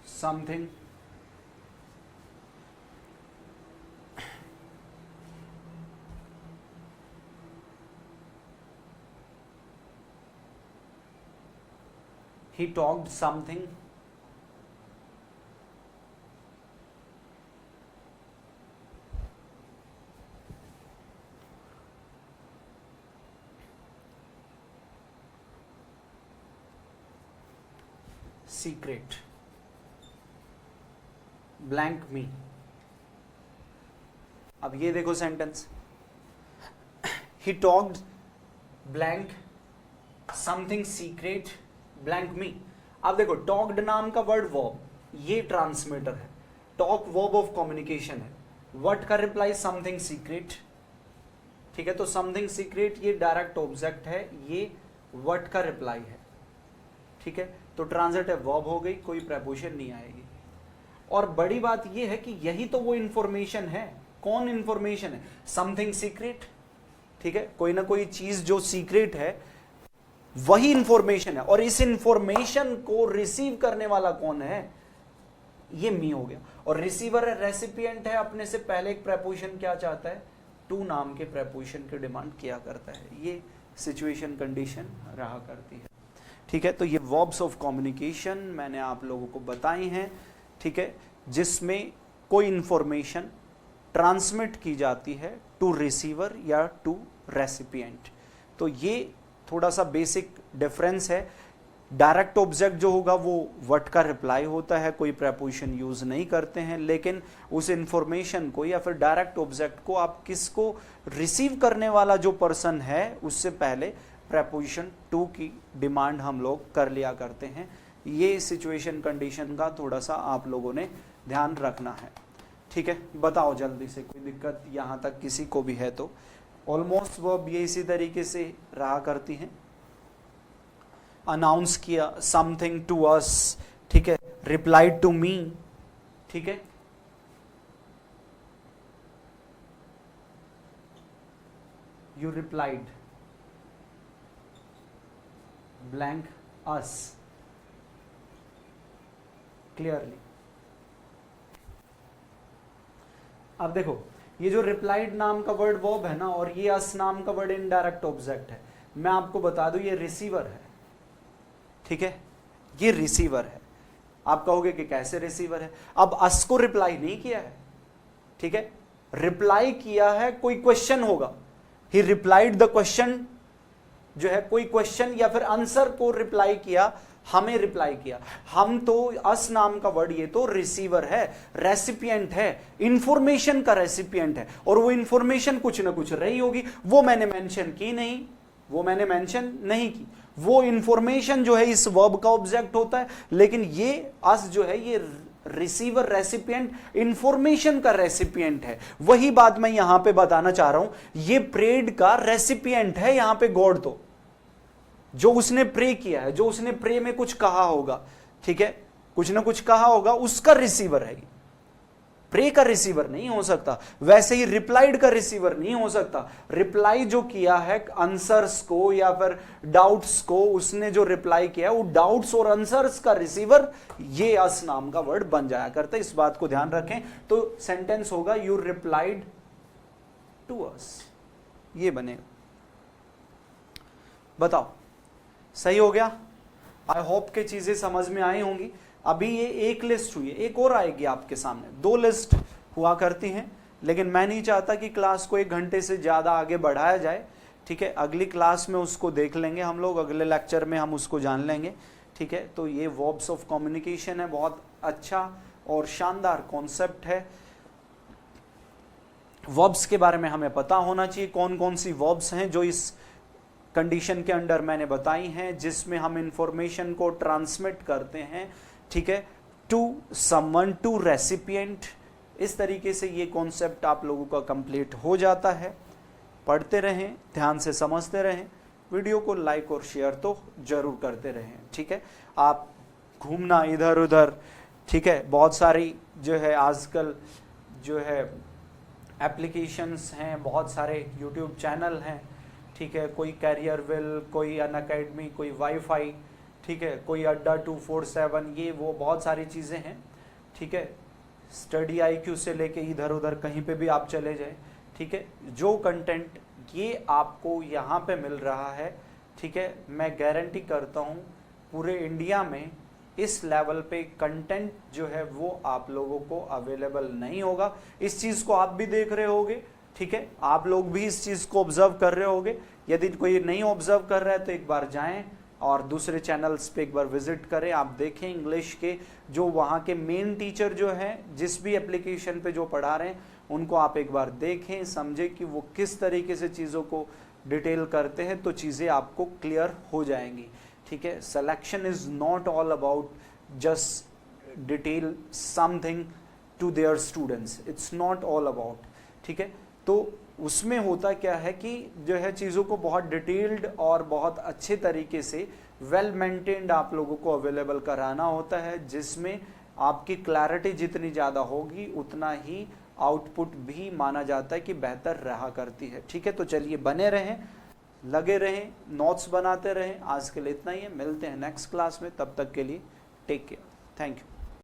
something, he talked something, secret blank me. अब ये देखो sentence, he talked blank something secret blank me. अब देखो टॉक्ड नाम का वर्ड वर्ब, ये ट्रांसमीटर है, टॉक वर्ब ऑफ कम्युनिकेशन है, व्हाट का रिप्लाई समथिंग सीक्रेट, ठीक है। तो समथिंग सीक्रेट ये डायरेक्ट ऑब्जेक्ट है, ये व्हाट का रिप्लाई है, ठीक है। तो ट्रांजिटिव वर्ब हो गई, कोई प्रेपोजिशन नहीं आएगी। और बड़ी बात ये है कि यही तो वो इंफॉर्मेशन है। कौन इंफॉर्मेशन है? समथिंग सीक्रेट, ठीक है। कोई ना कोई चीज जो सीक्रेट है वही इंफॉर्मेशन है, और इस इंफॉर्मेशन को रिसीव करने वाला कौन है? ये मी हो गया। और रिसीवर है, रेसिपिएंट है, अपने से पहले एक प्रेपोजिशन क्या चाहता है? टू नाम के प्रेपोजिशन की डिमांड किया करता है। ये सिचुएशन कंडीशन रहा करती है, ठीक है। तो ये वर्ब्स ऑफ कम्युनिकेशन मैंने आप लोगों को बताई हैं, ठीक है, जिसमें कोई इंफॉर्मेशन ट्रांसमिट की जाती है टू रिसीवर या टू रेसिपिएंट। तो ये थोड़ा सा बेसिक डिफरेंस है। डायरेक्ट ऑब्जेक्ट जो होगा वो व्हाट का रिप्लाई होता है, कोई प्रेपोजिशन यूज नहीं करते हैं, लेकिन उस इंफॉर्मेशन को या फिर डायरेक्ट ऑब्जेक्ट को आप किसको रिसीव करने वाला जो पर्सन है उससे पहले प्रेपोजिशन टू की डिमांड हम लोग कर लिया करते हैं। ये सिचुएशन कंडीशन का थोड़ा सा आप लोगों ने ध्यान रखना है, ठीक है। बताओ जल्दी से, कोई दिक्कत यहां तक किसी को भी है तो? ऑलमोस्ट वर्ब ये इसी तरीके से रहा करती हैं। अनाउंस किया समथिंग टू अस, ठीक है, रिप्लाइड टू मी, ठीक है। You replied blank us clearly. अब देखो ये जो रिप्लाइड नाम का वर्ड वर्ब है ना, और ये अस नाम का वर्ड इनडायरेक्ट ऑब्जेक्ट है। मैं आपको बता दूं ये रिसीवर है, ठीक है, ये रिसीवर है। आप कहोगे कि कैसे रिसीवर है? अब अस को रिप्लाई नहीं किया है, ठीक है, रिप्लाई किया है कोई क्वेश्चन होगा, ही रिप्लाइड द क्वेश्चन, जो है कोई क्वेश्चन या फिर आंसर को रिप्लाई किया, हमें रिप्लाई किया। हम तो अस नाम का वर्ड ये तो रिसीवर है, रेसिपिएंट है, इंफॉर्मेशन का रेसिपिएंट है, और वो इंफॉर्मेशन कुछ ना कुछ रही होगी, वो मैंने मेंशन की नहीं, वो मैंने मेंशन नहीं की। वो इंफॉर्मेशन जो है इस वर्ब का ऑब्जेक्ट होता है, लेकिन ये अस जो है ये रिसीवर रेसिपिएंट इंफॉर्मेशन का रेसिपिएंट है। वही बात मैं यहां पे बताना चाह रहा हूं, ये प्रेड का रेसिपिएंट है यहां पे गॉड, तो जो उसने प्रे किया है, जो उसने प्रे में कुछ कहा होगा, ठीक है, कुछ ना कुछ कहा होगा, उसका रिसीवर है। प्रे का रिसीवर नहीं हो सकता, वैसे ही रिप्लाइड का रिसीवर नहीं हो सकता। रिप्लाई जो किया है आंसर्स को या फिर डाउट्स को, उसने जो रिप्लाई किया है वो डाउट्स और आंसर्स का रिसीवर ये अस नाम का वर्ड बन जाया करता है। इस बात को ध्यान रखें। तो सेंटेंस होगा यू रिप्लाइड टू अस, ये बनेगा। बताओ सही हो गया? आई होप के चीजें समझ में आई होंगी। अभी ये एक लिस्ट हुई है, एक और आएगी आपके सामने। दो लिस्ट हुआ करती हैं, लेकिन मैं नहीं चाहता कि क्लास को 1 घंटे से ज़्यादा आगे बढ़ाया जाए, ठीक है। अगली क्लास में उसको देख लेंगे हम लोग, अगले लेक्चर में हम उसको जान लेंगे, ठीक है। तो ये वर्ब्स ऑफ कम्युनिकेशन है, बहुत अच्छा और शानदार कॉन्सेप्ट है। वर्ब्स के बारे में हमें पता होना चाहिए, कौन कौन सी वर्ब्स हैं जो इस कंडीशन के अंडर मैंने बताई हैं, जिसमें हम इंफॉर्मेशन को ट्रांसमिट करते हैं, ठीक है, टू समवन, टू रेसिपिएंट। इस तरीके से ये कॉन्सेप्ट आप लोगों का कंप्लीट हो जाता है। पढ़ते रहें, ध्यान से समझते रहें, वीडियो को लाइक और शेयर तो जरूर करते रहें, ठीक है। आप घूमना इधर उधर, ठीक है, बहुत सारी जो है आजकल जो है एप्लीकेशंस हैं, बहुत सारे यूट्यूब चैनल हैं, ठीक है, कोई कैरियर विल, कोई अनअकैडमी, कोई वाईफाई, ठीक है, कोई अड्डा 247, ये वो बहुत सारी चीज़ें हैं, ठीक है। स्टडी IQ से लेके इधर उधर कहीं पे भी आप चले जाएं, ठीक है, जो कंटेंट ये आपको यहाँ पे मिल रहा है, ठीक है, मैं गारंटी करता हूँ पूरे इंडिया में इस लेवल पे कंटेंट जो है वो आप लोगों को अवेलेबल नहीं होगा। इस चीज़ को आप भी देख रहे होगे, ठीक है, आप लोग भी इस चीज़ को ऑब्जर्व कर रहे होगे। यदि कोई नहीं ऑब्जर्व कर रहा है तो एक बार जाएं और दूसरे चैनल्स पे एक बार विजिट करें, आप देखें इंग्लिश के जो वहाँ के मेन टीचर जो हैं जिस भी एप्लीकेशन पे जो पढ़ा रहे हैं उनको आप एक बार देखें, समझें कि वो किस तरीके से चीज़ों को डिटेल करते हैं, तो चीज़ें आपको क्लियर हो जाएंगी। ठीक है, selection is not all about just detail something to their students, it's not all about. ठीक है, तो उसमें होता क्या है कि जो है चीज़ों को बहुत डिटेल्ड और बहुत अच्छे तरीके से वेल मेंटेन्ड आप लोगों को अवेलेबल कराना होता है, जिसमें आपकी क्लैरिटी जितनी ज़्यादा होगी उतना ही आउटपुट भी माना जाता है कि बेहतर रहा करती है। ठीक है, तो चलिए बने रहें, लगे रहें, नोट्स बनाते रहें। आज के लिए इतना ही है, मिलते हैं नेक्स्ट क्लास में, तब तक के लिए टेक केयर, थैंक यू।